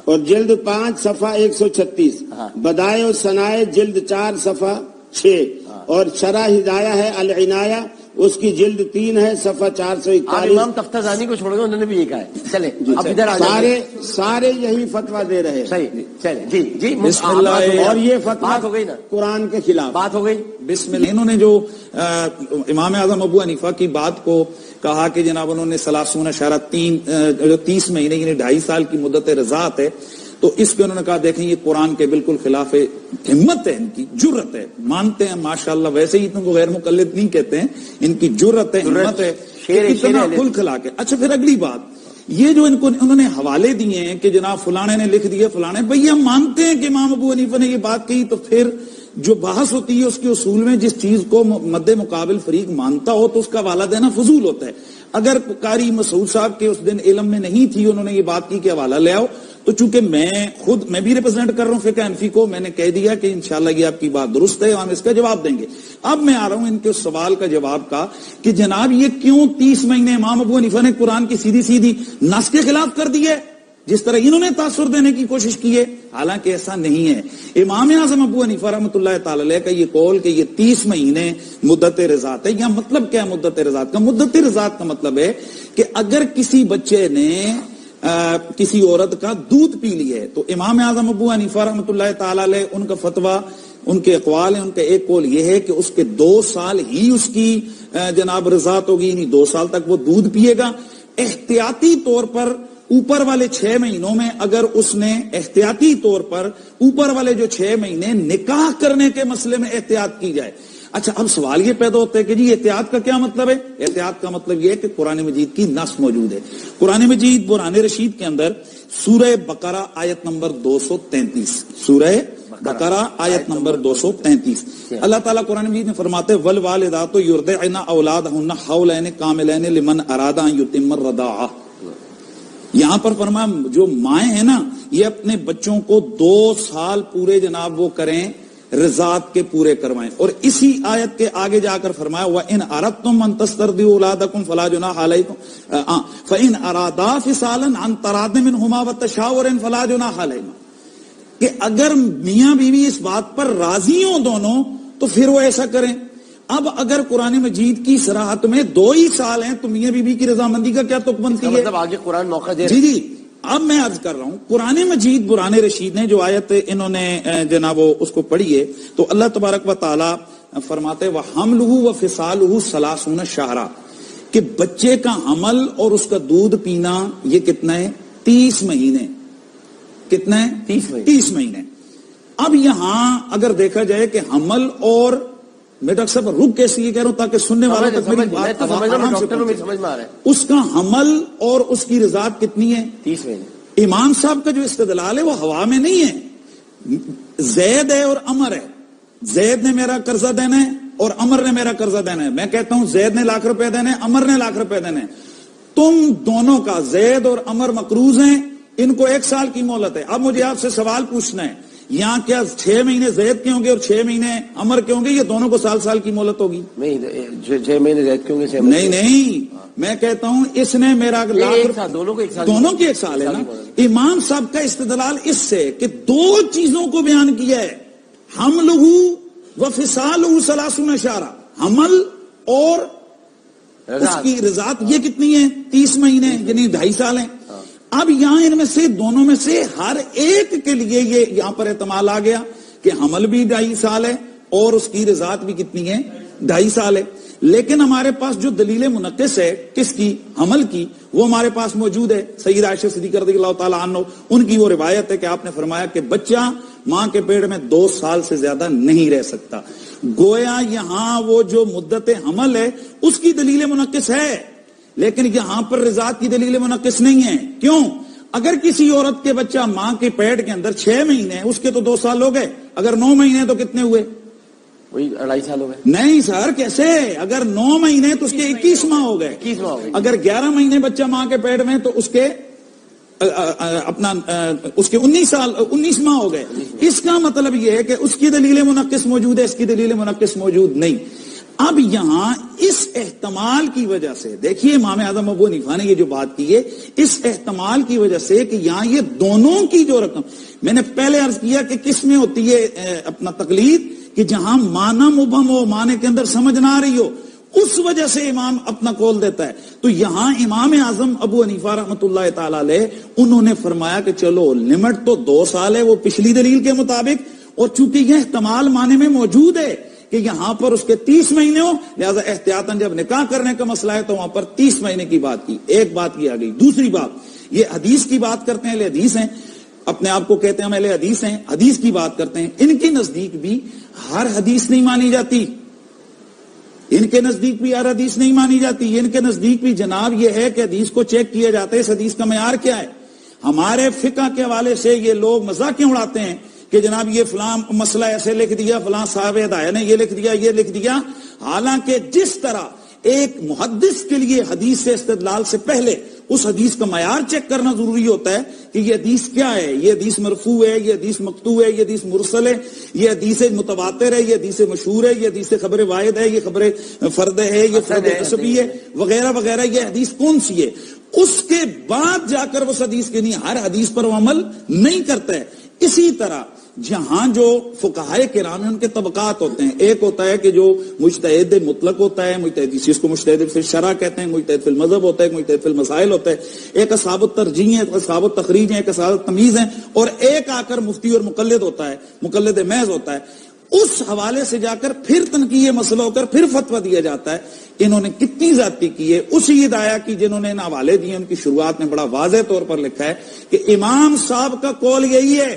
اور جلد 5 صفحہ 136, بدائع و ثنائے جلد 4 صفحہ 6, اور شرح ہدایہ ہے العنایہ, اس کی جلد 3 ہے صفحہ 441. امام تفتزانی کو چھوڑ گئے, انہوں نے بھی یہ کہا ہے. چلے اب ادھر سارے یہی فتویٰ دے رہے ہیں. صحیح, چلے جی جی. بسم اللہ. اور یہ فتویٰ بات ہو گئی نا, قرآن کے خلاف بات ہو گئی. بسم اللہ. انہوں نے جو امام اعظم ابو حنیفہ کی بات کو کہا کہ جناب انہوں نے 30 مہینے یعنی 2.5 سال کی مدت رضاعت ہے, تو اس پہ انہوں نے کہا دیکھیں یہ قرآن کے بالکل خلاف ہے. ہمت ہے ان کی, جرت ہے, مانتے ہیں ماشاءاللہ, ویسے ہی ان کو غیر مقلد نہیں کہتے ہیں, ان کی جرت ہے, ہمت ہے, اتنا کھل کھلا کے. اچھا پھر اگلی بات, یہ جو انہوں نے حوالے دیے ہیں کہ جناب فلانے نے لکھ دیے, فلانے, بھئی ہم مانتے ہیں کہ امام ابو حنیفہ نے یہ بات کہی, تو پھر جو بحث ہوتی ہے اس کے اصول میں جس چیز کو مد مقابل فریق مانتا ہو تو اس کا حوالہ دینا فضول ہوتا ہے. اگر قاری مسعود صاحب کے اس دن علم میں نہیں تھی, انہوں نے یہ بات کی کہ حوالہ لے آؤ, تو چونکہ میں بھی ریپرزینٹ کر رہا ہوں فقہ حنفی کو, میں نے کہہ دیا کہ انشاءاللہ یہ آپ کی بات درست ہے, ہم اس کا جواب دیں گے. اب میں آ رہا ہوں ان کے سوال کا جواب کا کہ جناب یہ کیوں 30 مہینے امام ابو حنیفہ نے قرآن کی سیدھی نص کے خلاف کر دی ہے, جس طرح انہوں نے تاثر دینے کی کوشش کی ہے. حالانکہ ایسا نہیں ہے. امام اعظم ابو حنیفہ رحمۃ اللہ تعالی علیہ کا یہ قول کہ یہ 30 مہینے مدت رضاعت ہے, یا مطلب کیا ہے مدت رضاعت کا؟ مدت رضاعت کا مطلب ہے کہ اگر کسی بچے نے کسی عورت کا دودھ پی لی ہے, تو امام اعظم ابو حنیفہ رحمۃ اللہ تعالی علیہ ان کا فتویٰ, ان کے اقوال ہیں, ان کا ایک قول یہ ہے کہ اس کے 2 سال ہی اس کی جناب رضاعت ہوگی, یعنی 2 سال تک وہ دودھ پیے گا. احتیاطی طور پر اوپر والے 6 مہینوں میں اگر اس نے احتیاطی طور پر اوپر والے جو 6 مہینے نکاح کرنے کے مسئلے میں احتیاط کی جائے. اچھا اب سوال یہ پیدا ہوتا ہے کہ جی احتیاط کا کیا مطلب ہے؟ احتیاط کا مطلب یہ ہے کہ قرآن مجید کی نص موجود ہے. قرآن مجید برہان رشید کے اندر سورہ بقرہ آیت نمبر 233, سورہ بقرہ آیت نمبر 233, اللہ تعالیٰ قرآن مجید میں فرماتے والوالدات یرضعن اولادہن حولین کاملین لمن اراد ان یتم الرضاعہ. یہاں پر فرمایا جو مائیں ہیں نا, یہ اپنے بچوں کو 2 سال پورے جناب وہ کریں, رضاعت کے پورے کروائیں. اور اسی آیت کے آگے جا کر فرمایا وَإِنْ أَرَدْتُمْ أَنْ تَسْتَرْضِعُوا أَوْلَادَكُمْ فَلَا جُنَاحَ عَلَيْكُمْ فَإِنْ أَرَادَا فِصَالًا عَنْ تَرَاضٍ مِنْهُمَا وَتَشَاوُرٍ فَلَا جُنَاحَ عَلَيْهِمَا کہ اگر میاں بیوی اس بات پر راضی ہوں دونوں تو پھر وہ ایسا کریں. اب اگر قرآن مجید کی صراحت میں 2 ہی سال ہیں تو میاں بیوی کی رضامندی کا کیا تک بنتی ہے؟ مطلب آگے قرآن موقع دے رہا ہے. جی اب میں عرض کر رہا ہوں قرآن مجید قرآن رشید نے جو آیت انہوں نے جناب اس کو پڑھی ہے تو اللہ تبارک و تعالی فرماتے وَحَمْلُهُ وَفِصَالُهُ 30 شہرا کہ بچے کا حمل اور اس کا دودھ پینا یہ کتنا ہے؟ 30 مہینے. کتنا ہے؟ 30 مہینے. اب یہاں اگر دیکھا جائے کہ حمل اور میں ڈاکٹر صاحب رک کیسے یہ کہہ رہا ہوں تاکہ سننے والوں تک میری بات آرام سے پہنچے. سمجھ میں آ رہا ہے. اس کا حمل اور اس کی رضاعت کتنی ہے؟ 30 مہینے. امام صاحب کا جو استدلال ہے وہ ہوا میں نہیں ہے. زید ہے اور عمر ہے. زید نے میرا قرضہ دینا ہے اور عمر نے میرا قرضہ دینا ہے. میں کہتا ہوں زید نے ₹1,00,000 دینے ہیں, عمر نے ₹1,00,000 دینے ہیں. تم دونوں کا زید اور عمر مقروض ہیں, ان کو 1 سال کی مہلت ہے. اب مجھے آپ سے سوال پوچھنا ہے یہاں کیا 6 مہینے زید کے ہوں گے اور 6 مہینے عمر کے ہوں گے؟ یہ دونوں کو سال کی مہلت ہوگی؟ نہیں 6 مہینے زید کے ہوں گے. نہیں میں کہتا ہوں اس نے میرا دونوں کی 1 سال ہے نا. امام صاحب کا استدلال اس سے کہ 2 چیزوں کو بیان کیا ہے, حملہ وفصالہ 30 شہرا, حمل اور اس کی رضاعت یہ کتنی ہے؟ 30 مہینے یعنی 2.5 سال ہیں. اب یہاں ان میں سے دونوں میں سے ہر ایک کے لیے یہ یہاں پر احتمال آ گیا کہ حمل بھی 2.5 سال ہے اور اس کی رضاعت بھی کتنی ہے؟ 2.5 سال ہے. لیکن ہمارے پاس جو دلیل منقص ہے کس کی؟ حمل کی, وہ ہمارے پاس موجود ہے. سیدہ عائشہ صدیقہ رضی اللہ تعالی عنہ ان کی وہ روایت ہے کہ آپ نے فرمایا کہ بچہ ماں کے پیٹ میں 2 سال سے زیادہ نہیں رہ سکتا. گویا یہاں وہ جو مدت حمل ہے اس کی دلیل منقص ہے, لیکن یہاں پر رضاعت کی دلیل منقص نہیں ہے. کیوں؟ اگر کسی عورت کے بچہ ماں کے پیٹ کے اندر 6 مہینے اس کے تو 2 سال ہو گئے, اگر 9 مہینے تو کتنے ہوئے؟ وہی 2.5 سال ہو گئے. نہیں سر کیسے؟ اگر 9 مہینے تو اس کے 21 ماہ ہو گئے. اگر 11 مہینے بچہ ماں کے پیٹ میں تو اس کے اس کے 19 ماہ ہو گئے. اس کا مطلب یہ ہے کہ اس کی دلیل منقص موجود ہے, اس کی دلیل منقص موجود نہیں. اب یہاں اس احتمال کی وجہ سے دیکھیے امام اعظم ابو حنیفہ نے یہ جو بات کی ہے, اس احتمال کی وجہ سے کہ یہاں یہ دونوں کی جو رقم, میں نے پہلے عرض کیا کہ کس میں ہوتی ہے اپنا تقلید, کہ جہاں معنی مبہم ہو, معنی کے اندر سمجھ نہ آ رہی ہو, اس وجہ سے امام اپنا قول دیتا ہے. تو یہاں امام اعظم ابو حنیفہ رحمۃ اللہ تعالی علیہ انہوں نے فرمایا کہ چلو لمٹ تو 2 سال ہے وہ پچھلی دلیل کے مطابق, اور چونکہ یہ احتمال معنی میں موجود ہے کہ یہاں پر اس کے 30 مہینے ہو, لہذا احتیاطاً جب نکاح کرنے کا مسئلہ ہے تو وہاں پر 30 مہینے کی بات کی. ایک بات کی آ گئی. دوسری بات, یہ حدیث کی بات کرتے ہیں, اہل حدیث ہیں, اپنے آپ کو کہتے ہیں ہم اہل حدیث ہیں, حدیث کی بات کرتے ہیں. ان کے نزدیک بھی ہر حدیث نہیں مانی جاتی, ان کے نزدیک بھی ہر حدیث نہیں مانی جاتی. ان کے نزدیک بھی جناب یہ ہے کہ حدیث کو چیک کیا جاتا ہے اس حدیث کا معیار کیا ہے. ہمارے فقہ کے حوالے سے یہ لوگ مذاق کیوں اڑاتے ہیں کہ جناب یہ فلاں مسئلہ ایسے لکھ دیا, فلاں صاحب ہدایہ نے یہ لکھ دیا, یہ لکھ دیا. حالانکہ جس طرح ایک محدث کے لیے حدیث سے استدلال سے پہلے اس حدیث کا معیار چیک کرنا ضروری ہوتا ہے کہ یہ حدیث کیا ہے, یہ حدیث مرفوع ہے, یہ حدیث مقطوع ہے, یہ حدیث مرسل ہے, یہ حدیث متواتر ہے, یہ حدیث مشہور ہے, یہ حدیث خبر واحد ہے, یہ خبر فرد ہے, یہ فرد نسبی ہے, وغیرہ وغیرہ. یہ حدیث کون سی ہے, اس کے بعد جا کر اس حدیث کے نہیں, ہر حدیث پر وہ عمل نہیں کرتا ہے. اسی طرح جہاں جو فقہائے کرام ہیں ان کے طبقات ہوتے ہیں. ایک ہوتا ہے کہ جو مجتہد مطلق ہوتا ہے, مجتہد جس کو مجتہد فی الشرع کہتے ہیں, مجتہد فی المذہب ہوتا ہے, مجتہد فی المسائل ہوتا ہے. ایک اصحاب الترجیح ہیں, ایک اصحاب التخریج ہیں, ایک اصحاب التمیز ہیں, اور ایک آ کر مفتی اور مقلد ہوتا ہے, مقلد محض ہوتا ہے. اس حوالے سے جا کر پھر تنقیح مسئلہ ہو کر پھر فتویٰ دیا جاتا ہے. انہوں نے کتنی زیادتی کی ہے. اسی ہدایہ کی جنہوں نے حوالے دیے ان کی شروعات میں بڑا واضح طور پر لکھا ہے کہ امام صاحب کا قول یہی ہے,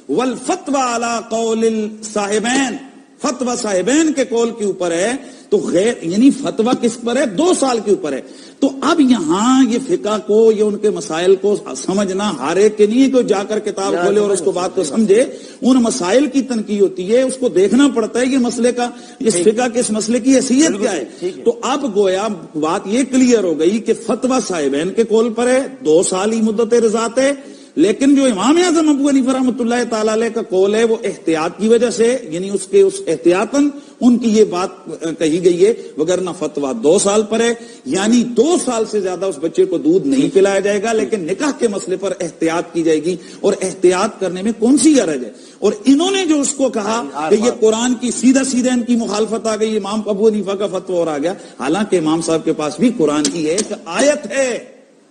والفتوى على قول الصاحبین, فتویٰ صاحبین کے قول کے اوپر ہے. تو غیر یعنی فتویٰ کس پر ہے؟ 2 سال کے اوپر ہے. تو اب یہاں یہ فقہ کو, یہ ان کے مسائل کو سمجھنا ہر ایک کے نہیں کہ جا کر کتاب کھولے اور اس کو بات کو سمجھے. ان مسائل کی تنقیح ہوتی ہے, اس کو دیکھنا پڑتا ہے یہ مسئلے کا, اس فقہ کے اس مسئلے کی حیثیت کیا ہے. تو اب گویا بات یہ کلیئر ہو گئی کہ فتویٰ صاحبین کے قول پر ہے, 2 سال ہی مدت رضاعت ہے. لیکن جو امام اعظم ابو حنیفہ رحمۃ اللہ تعالی علیہ کا قول ہے وہ احتیاط کی وجہ سے، یعنی اس احتیاطاً ان کی یہ بات کہی گئی ہے، وگرنہ فتویٰ 2 سال پر ہے، یعنی 2 سال سے زیادہ اس بچے کو دودھ نہیں پلایا جائے گا، لیکن نکاح کے مسئلے پر احتیاط کی جائے گی، اور احتیاط کرنے میں کون سی حرج ہے؟ اور انہوں نے جو اس کو کہا کہ یہ قرآن کی سیدھا ان کی مخالفت آ گئی، امام ابو حنیفہ کا فتویٰ اور آ گیا، حالانکہ امام صاحب کے پاس بھی قرآن کی ایک آیت ہے۔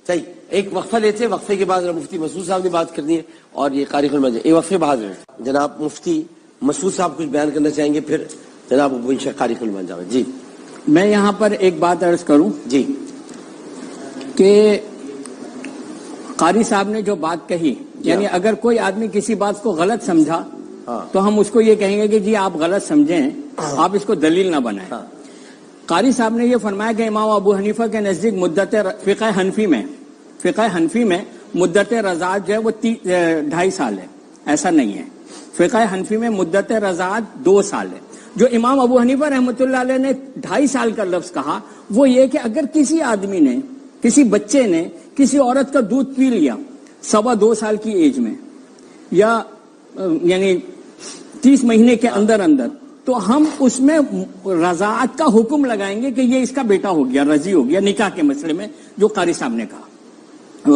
صحیح، ایک وقفہ لیتے ہیں، وقفے کے بعد مفتی مسعود صاحب نے بات کرنی ہے اور یہ قاری خلمت ہے، ایک وقفے بعد جناب مفتی مسعود صاحب کچھ بیان کرنا چاہیں گے، پھر جناب ابو انشاء قاری خلمت جاوید جی۔ میں یہاں پر ایک بات عرض کروں جی کہ قاری صاحب نے جو بات کہی، یعنی اگر کوئی آدمی کسی بات کو غلط سمجھا تو ہم اس کو یہ کہیں گے کہ جی آپ غلط سمجھیں، آپ اس کو دلیل نہ بنائیں۔ قاری صاحب نے یہ فرمایا کہ امام ابو حنیفہ کے نزدیک مدت فقہ حنفی میں مدت رضاعت جو ہے وہ 2.5 سال ہے، ایسا نہیں ہے۔ فقہ حنفی میں مدت رضاعت 2 سال ہے۔ جو امام ابو حنیفہ رحمۃ اللہ علیہ نے 2.5 سال کا لفظ کہا وہ یہ کہ اگر کسی آدمی نے، کسی بچے نے کسی عورت کا دودھ پی لیا 2.25 سال کی ایج میں، یا یعنی 30 مہینے کے اندر تو ہم اس میں رضاعت کا حکم لگائیں گے کہ یہ اس کا بیٹا ہو گیا، رضی ہو گیا، نکاح کے مسئلے میں جو قاری صاحب نے کہا،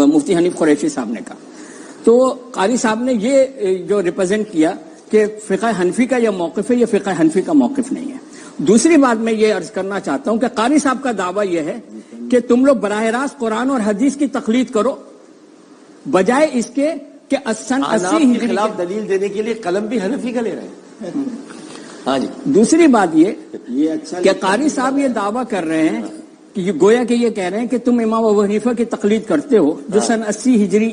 مفتی حنیف قریشی صاحب نے کہا۔ تو قاری صاحب نے یہ جو ریپرزینٹ کیا کہ فقہ حنفی کا یہ موقف ہے، یہ فقہ حنفی کا موقف نہیں ہے۔ دوسری بات میں یہ عرض کرنا چاہتا ہوں کہ قاری صاحب کا دعویٰ یہ ہے کہ تم لوگ براہ راست قرآن اور حدیث کی تقلید کرو، بجائے اس کے کہ 80 کے خلاف دلیل دینے کے لیے قلم بھی حنفی کا لے رہے ہیں۔ ہاں جی، دوسری بات یہ کہ قاری صاحب یہ دعویٰ کر رہے ہیں کہ گویا کہ یہ کہہ رہے ہیں کہ تم امام ابو حنیفہ کی تقلید کرتے ہو جو سن 80 ہجری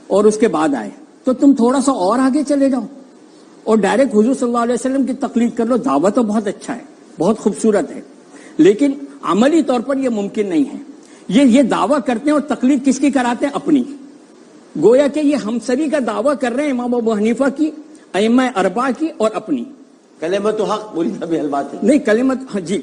اور اس کے بعد آئے، تو تم تھوڑا سا اور آگے چلے جاؤ اور ڈائریکٹ حضور صلی اللہ علیہ وسلم کی تقلید کر لو۔ دعویٰ تو بہت اچھا ہے، بہت خوبصورت ہے، لیکن عملی طور پر یہ ممکن نہیں ہے۔ یہ دعویٰ کرتے ہیں اور تقلید کس کی کراتے ہیں؟ اپنی۔ گویا کہ یہ ہمسری کا دعویٰ کر رہے ہیں امام ابو حنیفہ کی، ائمہ اربعہ کی اور اپنی۔ کلمۃ حق اریدہ بہا الباطل، نہیں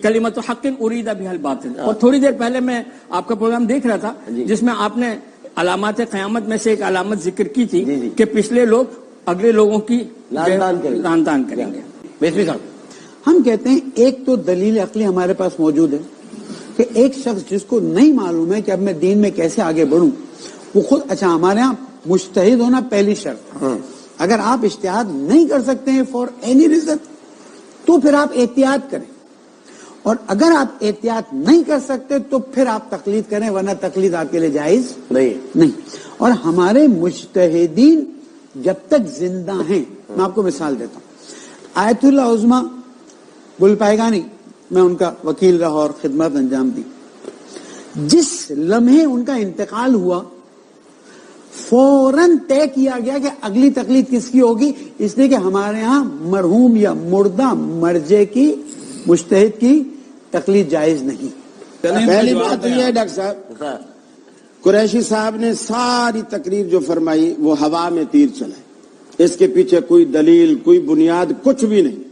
کلمۃ حق اریدہ بہا الباطل۔ اور تھوڑی دیر پہلے میں آپ کا پروگرام دیکھ رہا تھا جس میں آپ نے علامات قیامت میں سے ایک علامت ذکر کی تھی کہ پچھلے لوگ اگلے لوگوں کی لعن طعن کریں گے۔ بیسوی صاحب، ہم کہتے ہیں ایک تو دلیل عقلی ہمارے پاس موجود ہے کہ ایک شخص جس کو نہیں معلوم ہے کہ اب میں دین میں کیسے آگے بڑھوں، وہ خود، اچھا ہمارے ہاں مجتہد ہونا پہلی شرط، اگر آپ اجتہاد نہیں کر سکتے ہیں فار اینی ریزن تو پھر آپ احتیاط کریں، اور اگر آپ احتیاط نہیں کر سکتے تو پھر آپ تقلید کریں، ورنہ تقلید آپ کے لیے جائز نہیں۔ اور ہمارے مجتہدین جب تک زندہ ہیں، میں آپ کو مثال دیتا ہوں، آیت اللہ عظمیٰ گل پائیگانی میں ان کا وکیل رہا اور خدمت انجام دی، جس لمحے ان کا انتقال ہوا فوراً طے کیا گیا کہ اگلی تقلید کس کی ہوگی، اس لیے کہ ہمارے ہاں مرحوم یا مردہ مرجع کی، مجتہد کی تقلید جائز نہیں۔ پہلی بات یہ ہے ڈاکٹر صاحب، قریشی صاحب نے ساری تقریر جو فرمائی وہ ہوا میں تیر چلائے، اس کے پیچھے کوئی دلیل، کوئی بنیاد، کچھ بھی نہیں،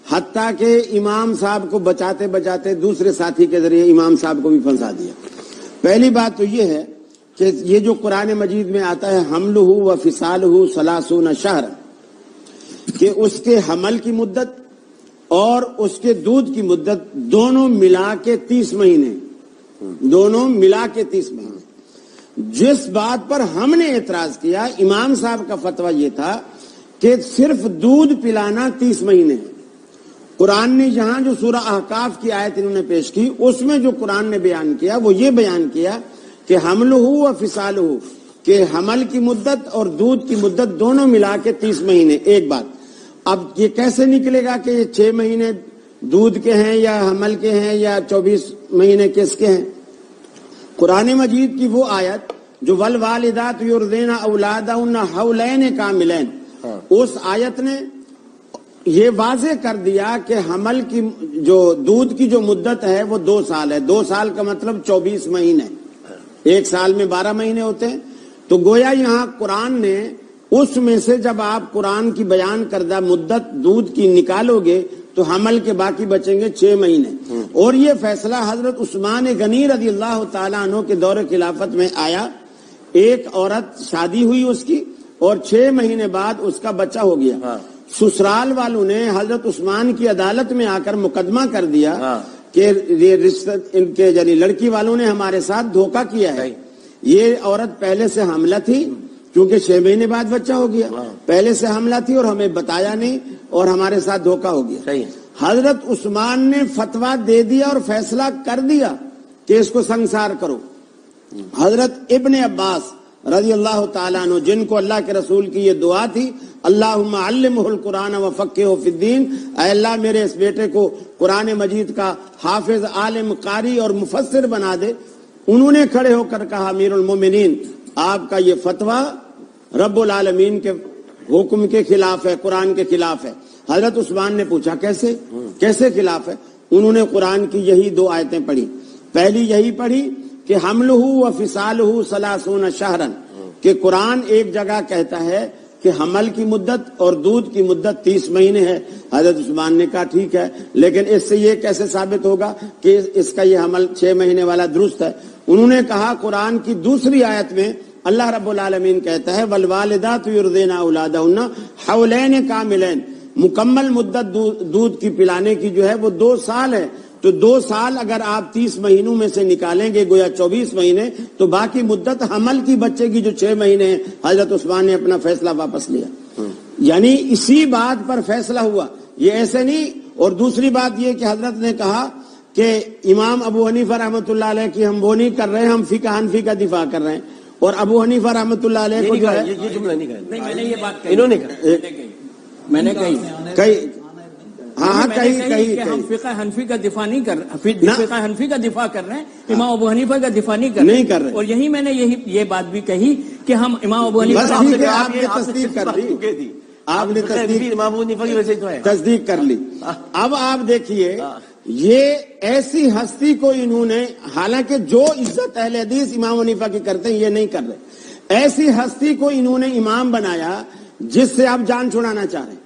حتیٰ کہ امام صاحب کو بچاتے بچاتے دوسرے ساتھی کے ذریعے امام صاحب کو بھی پھنسا دیا۔ پہلی بات تو یہ ہے کہ یہ جو قرآن مجید میں آتا ہے حملہ و فصالہ 30 شہر، کہ اس کے حمل کی مدت اور اس کے دودھ کی مدت دونوں ملا کے 30 مہینے، دونوں ملا کے 30 مہینے۔ جس بات پر ہم نے اعتراض کیا، امام صاحب کا فتویٰ یہ تھا کہ صرف دودھ پلانا 30 مہینے ہے۔ قرآن نے یہاں جو سورہ احقاف کی آیت انہوں نے پیش کی، اس میں جو قرآن نے بیان کیا وہ یہ بیان کیا کہ حملہ و فصالہ، کہ حمل کی مدت اور دودھ کی مدت دونوں ملا کے 30 مہینے۔ ایک بات، اب یہ کیسے نکلے گا کہ یہ 6 مہینے دودھ کے ہیں یا حمل کے ہیں یا 24 مہینے کس کے ہیں؟ قرآن مجید کی وہ آیت جو والوالدات یرضعن اولادہن حولین کاملین، اس آیت نے یہ واضح کر دیا کہ حمل کی جو دودھ کی جو مدت ہے وہ 2 سال ہے۔ 2 سال کا مطلب 24 مہینے، 1 سال میں 12 مہینے ہوتے ہیں۔ تو گویا یہاں قرآن نے اس میں سے جب آپ قرآن کی بیان کردہ مدت دودھ کی نکالو گے تو حمل کے باقی بچیں گے 6 مہینے۔ اور یہ فیصلہ حضرت عثمان غنی رضی اللہ تعالیٰ عنہ کے دور خلافت میں آیا، ایک عورت شادی ہوئی اس کی اور 6 مہینے بعد اس کا بچہ ہو گیا، سسرال والوں نے حضرت عثمان کی عدالت میں آ کر مقدمہ کر دیا کہ یہ رشتہ ان کے یعنی لڑکی والوں نے ہمارے ساتھ دھوکہ کیا ہے، یہ عورت پہلے سے حاملہ تھی کیونکہ 6 مہینے بعد بچہ ہو گیا، پہلے سے حاملہ تھی اور ہمیں بتایا نہیں اور ہمارے ساتھ دھوکہ ہو گیا۔ حضرت عثمان نے فتویٰ دے دیا اور فیصلہ کر دیا کہ اس کو سنسار کرو۔ حضرت ابن عباس رضی اللہ تعالیٰ عنہ، جن کو اللہ کے رسول کی یہ دعا تھی، اللہم علمہ القرآن وفقہہ فی الدین، اے اللہ میرے اس بیٹے کو قرآن مجید کا حافظ، عالم، قاری اور مفسر بنا دے، انہوں نے کھڑے ہو کر کہا امیر المومنین آپ کا یہ فتویٰ رب العالمین کے حکم کے خلاف ہے، قرآن کے خلاف ہے۔ حضرت عثمان نے پوچھا کیسے خلاف ہے؟ انہوں نے قرآن کی یہی 2 آیتیں پڑھی، پہلی یہی پڑھی کہ حملہ و فصالہ 30 شہرا، کہ قرآن ایک جگہ کہتا ہے کہ حمل کی مدت اور دودھ کی مدت 30 مہینے ہے۔ حضرت عثمان نے کہا ٹھیک ہے، لیکن اس سے یہ کیسے ثابت ہوگا کہ اس کا یہ حمل 6 مہینے والا درست ہے؟ انہوں نے کہا قرآن کی دوسری آیت میں اللہ رب العالمین کہتا ہے والوالدات یرضعن اولادہن حولین کاملین، مکمل مدت دودھ کی پلانے کی جو ہے وہ 2 سال ہے، تو 2 سال اگر آپ 30 مہینوں میں سے نکالیں گے گویا 24 مہینے، تو باقی مدت حمل کی بچے کی جو 6 مہینے ہیں، حضرت عثمان نے اپنا فیصلہ واپس لیا، یعنی اسی بات پر فیصلہ ہوا، یہ ایسے نہیں۔ اور دوسری بات یہ کہ حضرت نے کہا کہ امام ابو حنیفہ رحمۃ اللہ علیہ کی ہم وہ نہیں کر رہے ہیں، ہم فقہ حنفی کا دفاع کر رہے ہیں، اور ابو حنیفہ رحمۃ اللہ علیہ کو جو ہے یہ جملہ نہیں کہا، نہیں میں نے یہ بات کہی، انہوں نے کہا، میں نے کہی کہ ہم فقہ حنفی کا دفاع نہیں کر رہے، فقہ حنفی کا دفاع کر رہے ہیں، امام ابو حنیفہ کا دفاع نہیں کر رہے، اور یہی میں نے یہ بات بھی کہی کہ ہم امام ابو حنیفہ آپ نے تصدیق کر دی، آپ نے امام ابو حنیفہ کی وجہ سے تو ہے، تصدیق کر لی۔ اب آپ دیکھیے یہ ایسی ہستی کو انہوں نے، حالانکہ جو عزت اہل حدیث امام حنیفہ کی کرتے ہیں یہ نہیں کر رہے، ایسی ہستی کو انہوں نے امام بنایا جس سے آپ جان چھڑانا چاہ رہے ہیں،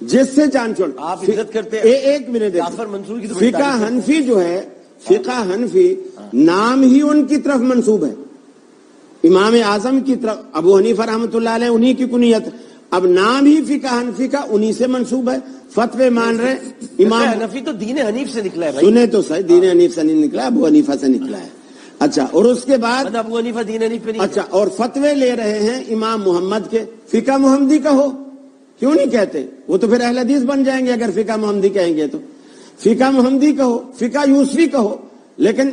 جس سے جان چھوڑ آپ عزت کرتے ہیں۔ ایک منٹ، جعفر منصور کی فقہ حنفی جو ہے، فقہ حنفی نام ہی ان کی طرف منسوب ہے، امام اعظم کی طرف، ابو حنیفہ رحمۃ اللہ علیہ انہی کی کنیت، اب نام ہی فقہ حنفی کا انہی سے منسوب ہے، فتوے مان رہے امام حنفی تو دین حنیف سے نکلا ہے بھائی، سنے تو صحیح، دین حنیف سے نہیں نکلا، ابو حنیفہ سے نکلا ہے۔ اچھا، اور اس کے بعد ابو حنیفہ دین حنیف پہ نہیں، اچھا، اور فتوے لے رہے ہیں امام محمد کے، فقہ محمدی کا ہو، کیوں نہیں کہتے؟ وہ تو پھر اہل حدیث بن جائیں گے اگر فقہ محمدی کہیں گے تو، فقہ محمدی کا ہو، فقہ یوسفی کا ہو، لیکن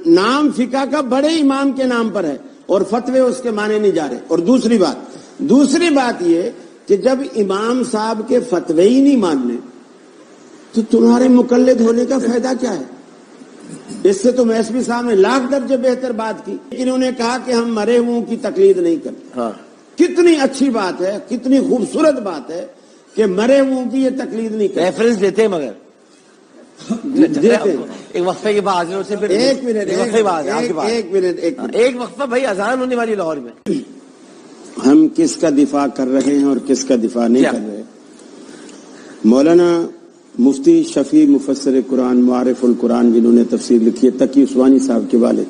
نام فقہ کا بڑے امام کے نام پر ہے اور فتوے اس کے مانے نہیں جا رہے۔ اور دوسری بات یہ کہ جب امام صاحب کے فتوے ہی نہیں ماننے تو تمہارے مقلد ہونے کا فائدہ کیا ہے؟ اس سے تو میسوی صاحب نے لاکھ درجے بہتر بات کی، لیکن انہوں نے کہا کہ ہم مرے ہوں کی تقلید نہیں کرتے۔ کتنی اچھی بات ہے، کتنی خوبصورت بات ہے کہ مرے ہوں کی یہ تقلید نہیں کرتے، ریفرنس دیتے ہیں مگر ایک وقفے کے بعد ایک منٹ ایک وقفہ بھائی، اذان ہونے والی لاہور میں، ہم کس کا دفاع کر رہے ہیں اور کس کا دفاع نہیں کر رہے؟ مولانا مفتی شفیع مفسر قرآن معارف القرآن جنہوں نے تفسیر لکھی ہے، تقی عثمانی صاحب کے والد،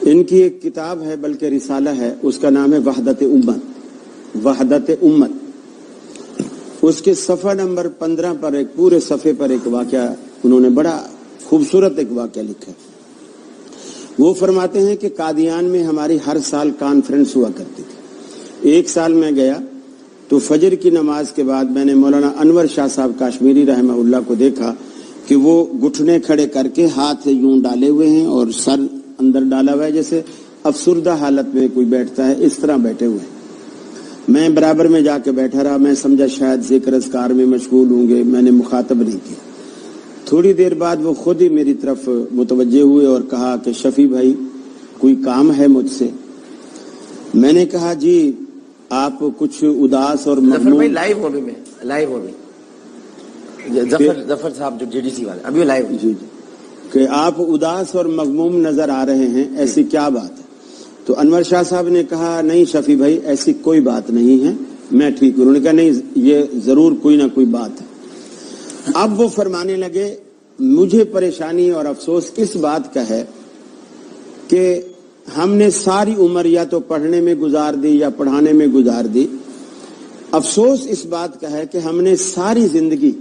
ان کی ایک کتاب ہے بلکہ رسالہ ہے، اس کا نام ہے وحدت امت۔ اس کے صفحہ نمبر 15 پر ایک پورے صفحے پر ایک واقعہ انہوں نے بڑا خوبصورت ایک واقعہ لکھا ہے۔ وہ فرماتے ہیں کہ قادیان میں ہماری ہر سال کانفرنس ہوا کرتی تھی۔ ایک سال میں گیا تو فجر کی نماز کے بعد میں نے مولانا انور شاہ صاحب کاشمیری رحمہ اللہ کو دیکھا کہ وہ گھٹنے کھڑے کر کے ہاتھ یوں ڈالے ہوئے ہیں اور سر اندر ڈالا ہوا ہے، جیسے افسردہ حالت میں کوئی بیٹھتا ہے اس طرح بیٹھے ہوئے ہیں۔ میں برابر میں جا کے بیٹھا رہا، میں سمجھا شاید ذکر اذکار میں مشغول ہوں گے، میں نے مخاطب نہیں کیا۔ تھوڑی دیر بعد وہ خود ہی میری طرف متوجہ ہوئے اور کہا کہ شفیع بھائی کوئی کام ہے مجھ سے؟ میں نے کہا جی آپ کچھ اداس اور بھائی لائیو ہو بھی ظفر صاحب جو جے ڈی سی والے ابھی لائیو، جی کہ آپ اداس اور مغموم نظر آ رہے ہیں، ایسی کیا بات ہے؟ تو انور شاہ صاحب نے کہا نہیں شفیع بھائی ایسی کوئی بات نہیں ہے، میں ٹھیک ہوں۔ انہوں نے کہا نہیں یہ ضرور کوئی نہ کوئی بات ہے۔ اب وہ فرمانے لگے مجھے پریشانی اور افسوس اس بات کا ہے کہ ہم نے ساری عمر یا تو پڑھنے میں گزار دی یا پڑھانے میں گزار دی. افسوس اس بات کا ہے کہ ہم نے ساری زندگی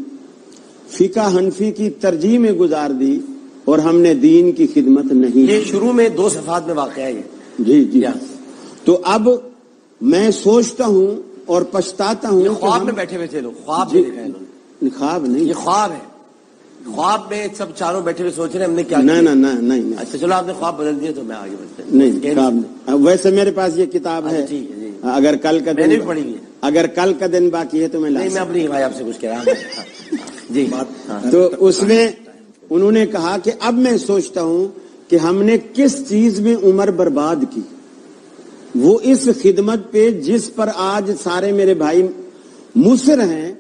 فقہ حنفی کی ترجیح میں گزار دی اور ہم نے دین کی خدمت نہیں. یہ شروع میں 2 صفحات میں واقع ہے یہ. جی. تو اب میں سوچتا ہوں اور پچھتاتا ہوں. خواب میں بیٹھے ہوئے تھے لوگ, خواب میں دیکھا ہے انہوں نے. خواب نہیں, یہ خواب ہے. خواب میں سب چاروں بیٹھے ہوئے سوچ رہے ہیں ہم نے کیا. نہیں. اچھا چلو آپ نے خواب بدل دیے تو میں آگے بڑھتے ہیں. نہیں, خواب نہیں. ویسے میرے پاس یہ کتاب ہے, اگر کل کا میں نے دن بھی پڑھی ہے. اگر کل کا دن باقی ہے تو میں نہیں, میں اپنی بھائی آپ سے کچھ کہہ رہا ہوں. جی. تو اس میں انہوں نے کہا کہ اب میں سوچتا ہوں کہ ہم نے کس چیز میں عمر برباد کی, وہ اس خدمت پہ جس پر آج سارے میرے بھائی مصر ہیں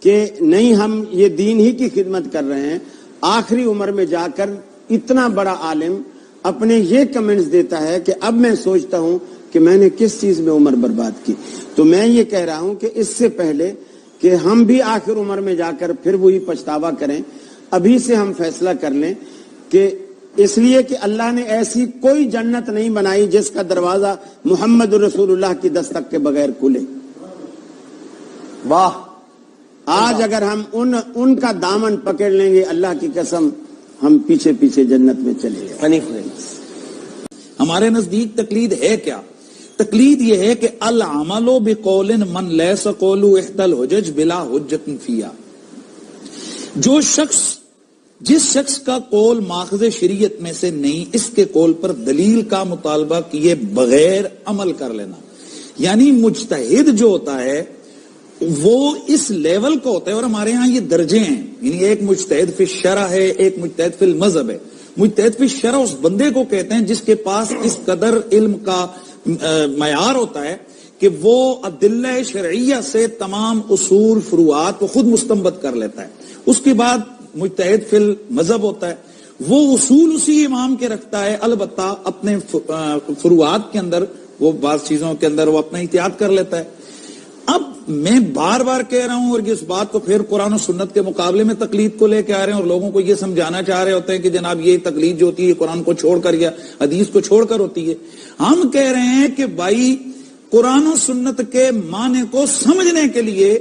کہ نہیں ہم یہ دین ہی کی خدمت کر رہے ہیں. آخری عمر میں جا کر اتنا بڑا عالم اپنے یہ کمنٹس دیتا ہے کہ اب میں سوچتا ہوں کہ میں نے کس چیز میں عمر برباد کی. تو میں یہ کہہ رہا ہوں کہ اس سے پہلے کہ ہم بھی آخر عمر میں جا کر پھر وہی پچھتاوا کریں, ابھی سے ہم فیصلہ کر لیں کہ اس لیے کہ اللہ نے ایسی کوئی جنت نہیں بنائی جس کا دروازہ محمد رسول اللہ کی دستک کے بغیر کھلے. واہ. آج اگر ہم ان کا دامن پکڑ لیں گے, اللہ کی قسم ہم پیچھے پیچھے جنت میں چلے گئے. ہمارے نزدیک تقلید ہے کیا؟ تقلید یہ ہے کہ العمل بقول من لیس قولہ احدى الحجج بلا حجۃ فیہا. جس شخص کا قول ماخذ شریعت میں سے نہیں, اس کے قول پر دلیل کا مطالبہ کیے بغیر عمل کر لینا. یعنی مجتہد جو ہوتا ہے وہ اس لیول کا ہوتا ہے, اور ہمارے ہاں یہ درجے ہیں. یعنی ایک مجتہد فی الشرع ہے, ایک مجتہد فی المذہب ہے. مجتہد فی الشرع اس بندے کو کہتے ہیں جس کے پاس اس قدر علم کا معیار ہوتا ہے کہ وہ ادلہ شرعیہ سے تمام اصول فروعات کو خود مستنبط کر لیتا ہے. اس کے بعد مجتہد فی المذہب ہوتا ہے, وہ اصول اسی امام کے رکھتا ہے, البتہ اپنے فروعات کے اندر وہ بعض چیزوں کے اندر وہ اپنا احتیاط کر لیتا ہے. اب میں بار بار کہہ رہا ہوں, اور اس بات کو پھر قرآن و سنت کے مقابلے میں تقلید کو لے کے آ رہے ہیں, اور لوگوں کو یہ سمجھانا چاہ رہے ہوتے ہیں کہ جناب یہ تقلید جو ہوتی ہے قرآن کو چھوڑ کر یا حدیث کو چھوڑ کر ہوتی ہے. ہم کہہ رہے ہیں کہ بھائی قرآن و سنت کے معنی کو سمجھنے کے لیے,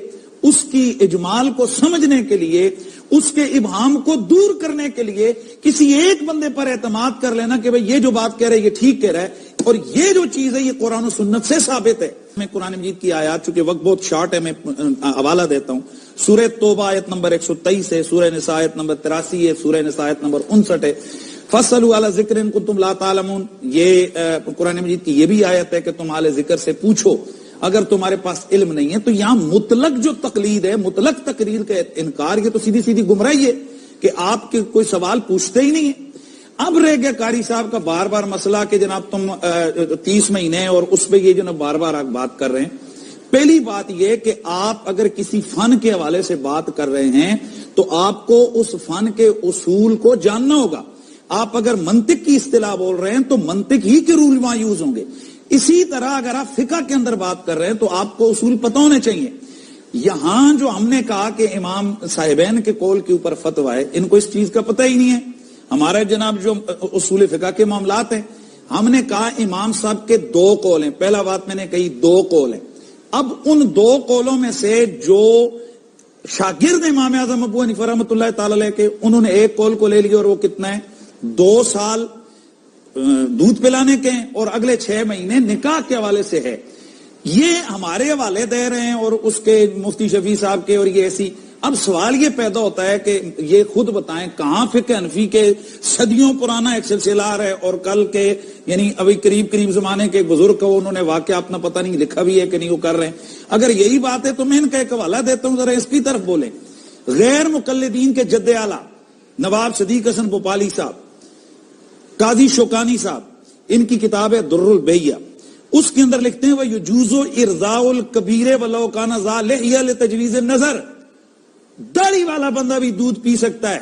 اس کی اجمال کو سمجھنے کے لیے, اس کے ابہام کو دور کرنے کے لیے کسی ایک بندے پر اعتماد کر لینا کہ بھئی یہ جو بات کہہ رہے ہے یہ ٹھیک کہہ رہا ہے, اور یہ جو چیز ہے یہ قرآن و سنت سے ثابت ہے. میں قرآن مجید کی آیات, چونکہ وقت بہت شارٹ ہے میں حوالہ دیتا ہوں. سورہ توبہ آیت نمبر 123 ہے, سورہ نساء آیت نمبر 83 ہے, سورہ نساء آیت نمبر 59 ہے. فَاسْأَلُوا عَلَى ذِكْرٍ إِن كُنتُمْ لَا تَعْلَمُونَ. یہ قرآن مجید کی یہ بھی آیت ہے کہ تم اہل ذکر سے پوچھو اگر تمہارے پاس علم نہیں ہے. تو یہاں مطلق جو تقلید ہے, مطلق تقریر کا انکار, یہ تو سیدھی سیدھی گمراہی ہے کہ آپ کے کوئی سوال پوچھتے ہی نہیں ہے. اب رہ گیا قاری صاحب کا بار بار مسئلہ کہ جناب تم 30 مہینے اور اس پہ یہ جو نا بار بار آپ بات کر رہے ہیں. پہلی بات یہ کہ آپ اگر کسی فن کے حوالے سے بات کر رہے ہیں تو آپ کو اس فن کے اصول کو جاننا ہوگا. آپ اگر منطق کی اصطلاح بول رہے ہیں تو منطق ہی کے رول وہاں یوز ہوں گے. اسی طرح اگر آپ فقہ کے اندر بات کر رہے ہیں تو آپ کو اصول پتہ ہونے چاہیے. یہاں جو ہم نے کہا کہ امام صاحبین کے قول کے اوپر فتویٰ ہے, ان کو اس چیز کا پتہ ہی نہیں ہے. ہمارے جناب جو اصول فقہ کے معاملات ہیں, ہم نے کہا امام صاحب کے 2 قول ہیں. پہلا بات میں نے کہی 2 قول ہیں. اب ان 2 قولوں میں سے جو شاگرد امام اعظم ابو حنیفہ رحمۃ اللہ تعالی علیہ کے, انہوں نے ایک قول کو لے لیا, اور وہ کتنا ہے 2 سال دودھ پلانے کے ہیں اور اگلے 6 مہینے نکاح کے حوالے سے ہے. یہ ہمارے حوالے دے رہے ہیں اور اس کے مفتی شفیع صاحب کے, اور یہ ایسی. اب سوال یہ پیدا ہوتا ہے کہ یہ خود بتائیں کہاں فقہ حنفی کے صدیوں پرانا ایک سلسلہ ہے, اور کل کے یعنی ابھی قریب زمانے کے ایک بزرگ کو انہوں نے واقعہ اپنا پتہ نہیں لکھا بھی ہے کہ نہیں وہ کر رہے ہیں. اگر یہی بات ہے تو میں ان کا ایک حوالہ دیتا ہوں, ذرا اس کی طرف بولیں. غیر مقلدین کے جد اعلیٰ نواب صدیق حسن بھوپالی صاحب, قاضی شوکانی صاحب, ان کی کتاب ہے در البیہ. اس کے اندر لکھتے ہیں وَيُجُوزُ إِرْضَاءُ الْكَبِيرِ وَلَوْ كَانَ ذَا لِحْيَةٍ لِتَجْوِيزِ النَّظَرِ. داڑھی والا بندہ بھی دودھ پی سکتا ہے,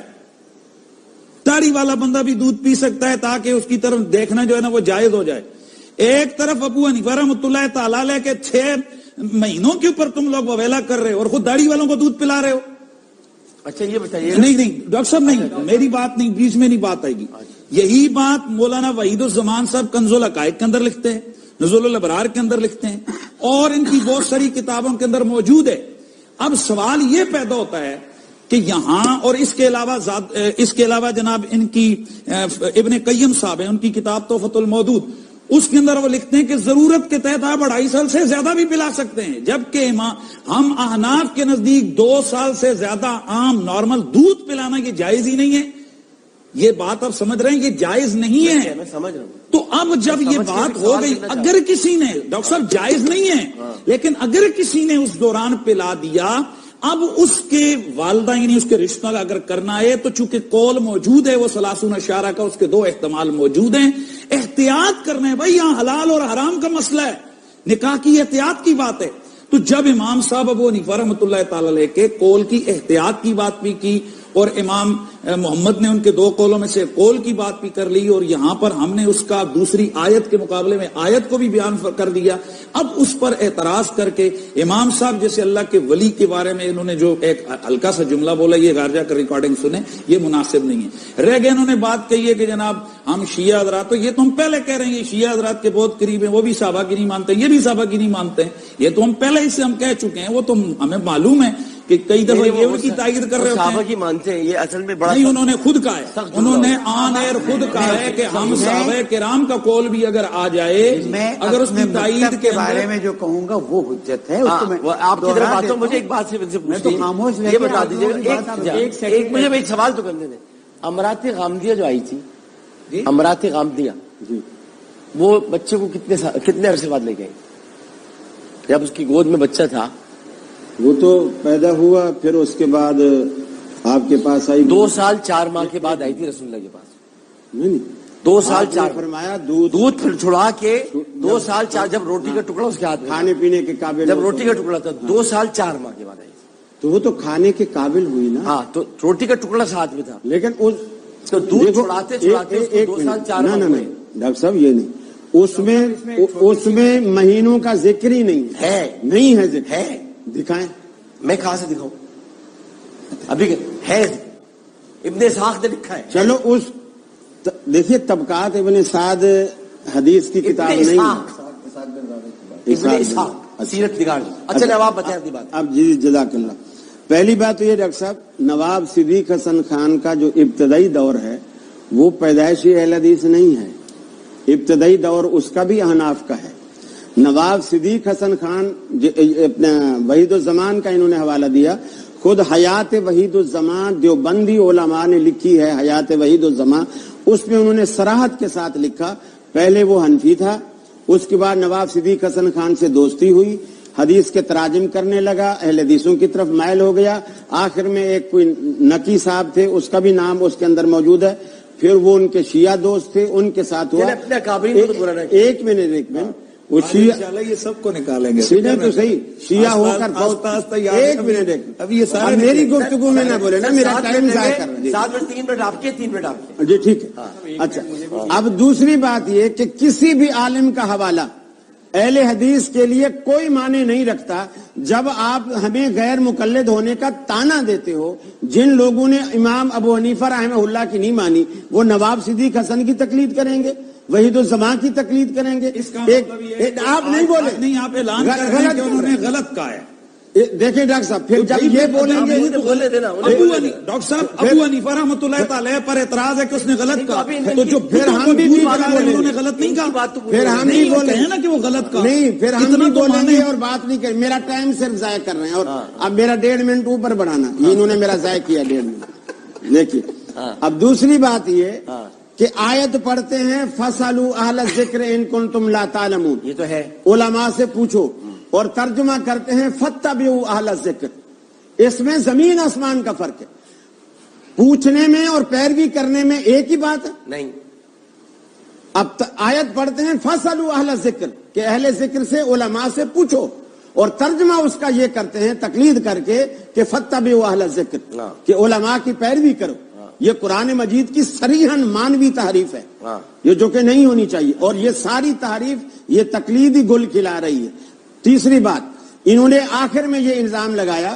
داڑھی والا بندہ بھی دودھ پی سکتا ہے تاکہ اس کی طرف دیکھنا جو ہے نا وہ جائز ہو جائے. ایک طرف ابو حنیفہ رحمۃ اللہ تعالی علیہ کے 6 مہینوں کے اوپر تم لوگ وویلا کر رہے ہو اور خود داڑھی والوں کو دودھ پلا رہے ہو. اچھا یہ بتائیے. نہیں ڈاکٹر صاحب نہیں, میری بات نہیں, بیچ میں نہیں بات آئے گی. یہی بات مولانا وحید الزمان صاحب کنز العقائد کے اندر لکھتے ہیں, نزول الابرار کے اندر لکھتے ہیں, اور ان کی بہت ساری کتابوں کے اندر موجود ہے. اب سوال یہ پیدا ہوتا ہے کہ یہاں, اور اس کے علاوہ جناب ان کی ابن قیم صاحب ہیں, ان کی کتاب تحفۃ المودود, اس کے اندر وہ لکھتے ہیں کہ ضرورت کے تحت آپ 2.5 سال سے زیادہ بھی پلا سکتے ہیں, جبکہ ہم احناف کے نزدیک 2 سال سے زیادہ عام نارمل دودھ پلانا یہ جائز ہی نہیں ہے. یہ بات آپ سمجھ رہے ہیں, یہ جائز نہیں ہے. میں سمجھ رہا ہوں. تو اب جب یہ بات ہو گئی, اگر کسی نے, ڈاکٹر صاحب جائز نہیں ہے, لیکن اگر کسی نے اس دوران پلا دیا, اب اس کے والدہ یعنی اس کے رشتہ اگر کرنا ہے تو چونکہ قول موجود ہے وہ 30 اشارہ کا, اس کے 2 احتمال موجود ہیں. احتیاط کرنا ہے بھائی, یہاں حلال اور حرام کا مسئلہ ہے, نکاح کی احتیاط کی بات ہے. تو جب امام صاحب ابو حنیفہ رحمۃ اللہ تعالی علیہ کے قول کی احتیاط کی بات بھی کی, اور امام محمد نے ان کے 2 قولوں میں سے قول کی بات بھی کر لی, اور یہاں پر ہم نے اس کا دوسری آیت کے مقابلے میں آیت کو بھی بیان کر دیا. اب اس پر اعتراض کر کے امام صاحب جیسے اللہ کے ولی کے بارے میں انہوں نے جو ایک ہلکا سا جملہ بولا, یہ گھر جا کر ریکارڈنگ سنیں, یہ مناسب نہیں ہے. رہ گئے انہوں نے بات کہی ہے کہ جناب ہم شیعہ حضرات, تو یہ تو ہم پہلے کہہ رہے ہیں, یہ شیعہ حضرات کے بہت قریب ہیں, وہ بھی صحابہ کی نہیں مانتے, یہ بھی صحابہ کی نہیں مانتے ہیں, یہ تو ہم پہلے ہی سے ہم کہہ چکے ہیں. وہ تو ہمیں معلوم ہے کہ کئی دفعہ یہ ان کی تائید کر رہے صحابہ کی مانتے ہیں, یہ اصل میں بڑا نہیں, انہوں نے خود کہا ہے, انہوں نے آن ایئر خود کہا ہے کہ ہم صحابہ کرام کا قول بھی اگر آ جائے, اگر اس کی تائید کے بارے میں جو کہوں گا وہ حجت ہے. آپ کی طرف آتا ہوں, مجھے ایک بات سے یہ بتا دیجیے, ایک مجھے ایک سوال تو کرنے دیں. امرات غامدیہ جو آئی تھی, امرات غامدیہ, وہ بچے کو کتنے عرصے بعد لے گئے؟ جب اس کی گود میں بچہ تھا, وہ تو پیدا ہوا, پھر اس کے بعد آپ کے پاس آئی, 2 سال 4 ماہ کے بعد آئی تھی رسول اللہ کے پاس. نہیں 2 سال 4 فرمایا دودھ پھر چھڑا کے 2 سال 4, جب روٹی کا ٹکڑا اس کے ہاتھ میں, کھانے پینے کے قابل, جب روٹی کا ٹکڑا تھا 2 سال 4 ماہ کے بعد آئی تھی. تو وہ تو کھانے کے قابل ہوئی نا. ہاں, تو روٹی کا ٹکڑا ہاتھ میں تھا, لیکن تو دودھ چھڑاتے 2 سال 4 ماہ نہیں ڈاکٹر صاحب, یہ نہیں, اس میں مہینوں کا ذکر ہی نہیں ہے. نہیں ہے ذکر ہے, دکھائیں. میں کہاں سے دکھاؤں؟ ابھی ہے, ابن اسحاق نے لکھا ہے. چلو اس دیکھیے طبقات ابن سعد حدیث کی کتاب نہیں, ابن اسحاق سیرت نگار. اچھا اب آپ بتائیں اپنی بات. اب جی جزاک اللہ. پہلی بات تو یہ ڈاکٹر صاحب, نواب صدیق حسن خان کا جو ابتدائی دور ہے وہ پیدائشی اہل حدیث نہیں ہے, ابتدائی دور اس کا بھی احناف کا ہے. نواب صدیق حسن خان اپنا وحید الزمان کا انہوں نے حوالہ دیا, خود حیات وحید الزمان دیوبندی علماء نے لکھی ہے, حیات وحید الزمان, اس میں انہوں نے صراحت کے ساتھ لکھا. پہلے وہ حنفی تھا, اس کے بعد نواب صدیق حسن خان سے دوستی ہوئی, حدیث کے تراجم کرنے لگا, اہل حدیثوں کی طرف مائل ہو گیا. آخر میں ایک کوئی نقی صاحب تھے, اس کا بھی نام اس کے اندر موجود ہے, پھر وہ ان کے شیعہ دوست تھے, ان کے ساتھ ہوا. ایک منٹ وہ شیعہ, یہ سب کو نکالیں گے, سیدھے تو صحیح شیعہ ہو کر ایک منٹ, اب یہ سارے میری گفتگو میں نہ بولے نا, میرا ٹائم ضائع کر رہے ہیں. 7 منٹ 3 منٹ آپ کے, 3 منٹ آپ کے. جی ٹھیک ہے. اچھا, اب دوسری بات یہ کہ کسی بھی عالم کا حوالہ اہل حدیث کے لیے کوئی معنی نہیں رکھتا. جب آپ ہمیں غیر مقلد ہونے کا تانا دیتے ہو, جن لوگوں نے امام ابو حنیفہ رحمہ اللہ کی نہیں مانی وہ نواب صدیق حسن کی تقلید کریں گے, وحید الزمان کی تقلید کریں گے. آپ نہیں بولے, نہیں, آپ اعلان کر رہے ہیں کہ انہوں نے غلط کہا ہے. دیکھیں ڈاکٹر صاحب, پھر جب یہ بولیں گے, ڈاکٹر صاحب ابو حنیفہ رحمۃ اللہ تعالی پر اعتراض ہے کہ اس نے غلط کہا, تو جو پھر ہم بھی انہوں نے غلط نہیں کہا, پھر ہم بھی بولیں نا کہ وہ غلط کہا, نہیں, پھر ہم بھی بولیں گے اور بات نہیں کریں. میرا ٹائم صرف ضائع کر رہے ہیں, اور اب میرا 1.5 منٹ اوپر بڑھانا, انہوں نے میرا ضائع کیا 1.5 منٹ. دیکھیے اب دوسری بات یہ کہ آیت پڑھتے ہیں فَاسْأَلُوا أَهْلَ الذِّكْرِ إِن كُنتُمْ لَا تَعْلَمُونَ, یہ تو ہے, علماء سے پوچھو, اور ترجمہ کرتے ہیں فَاتَّبِعُوا أَهْلَ الذِّكْرِ. اس میں زمین آسمان کا فرق ہے. پوچھنے میں اور پیروی کرنے میں ایک ہی بات ہے نہیں. اب آیت پڑھتے ہیں فَاسْأَلُوا أَهْلَ الذِّكْرِ کہ اہل ذکر سے, علماء سے پوچھو, اور ترجمہ اس کا یہ کرتے ہیں تقلید کر کے کہ فَاتَّبِعُوا أَهْلَ الذِّكْرِ کہ علماء کی پیروی کرو. یہ قرآن مجید کی صریحاً مانوی تحریف ہے, یہ جو کہ نہیں ہونی چاہیے, اور یہ ساری تحریف یہ تقلیدی گل کھلا رہی ہے. تیسری بات, انہوں نے آخر میں یہ الزام لگایا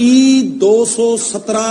E217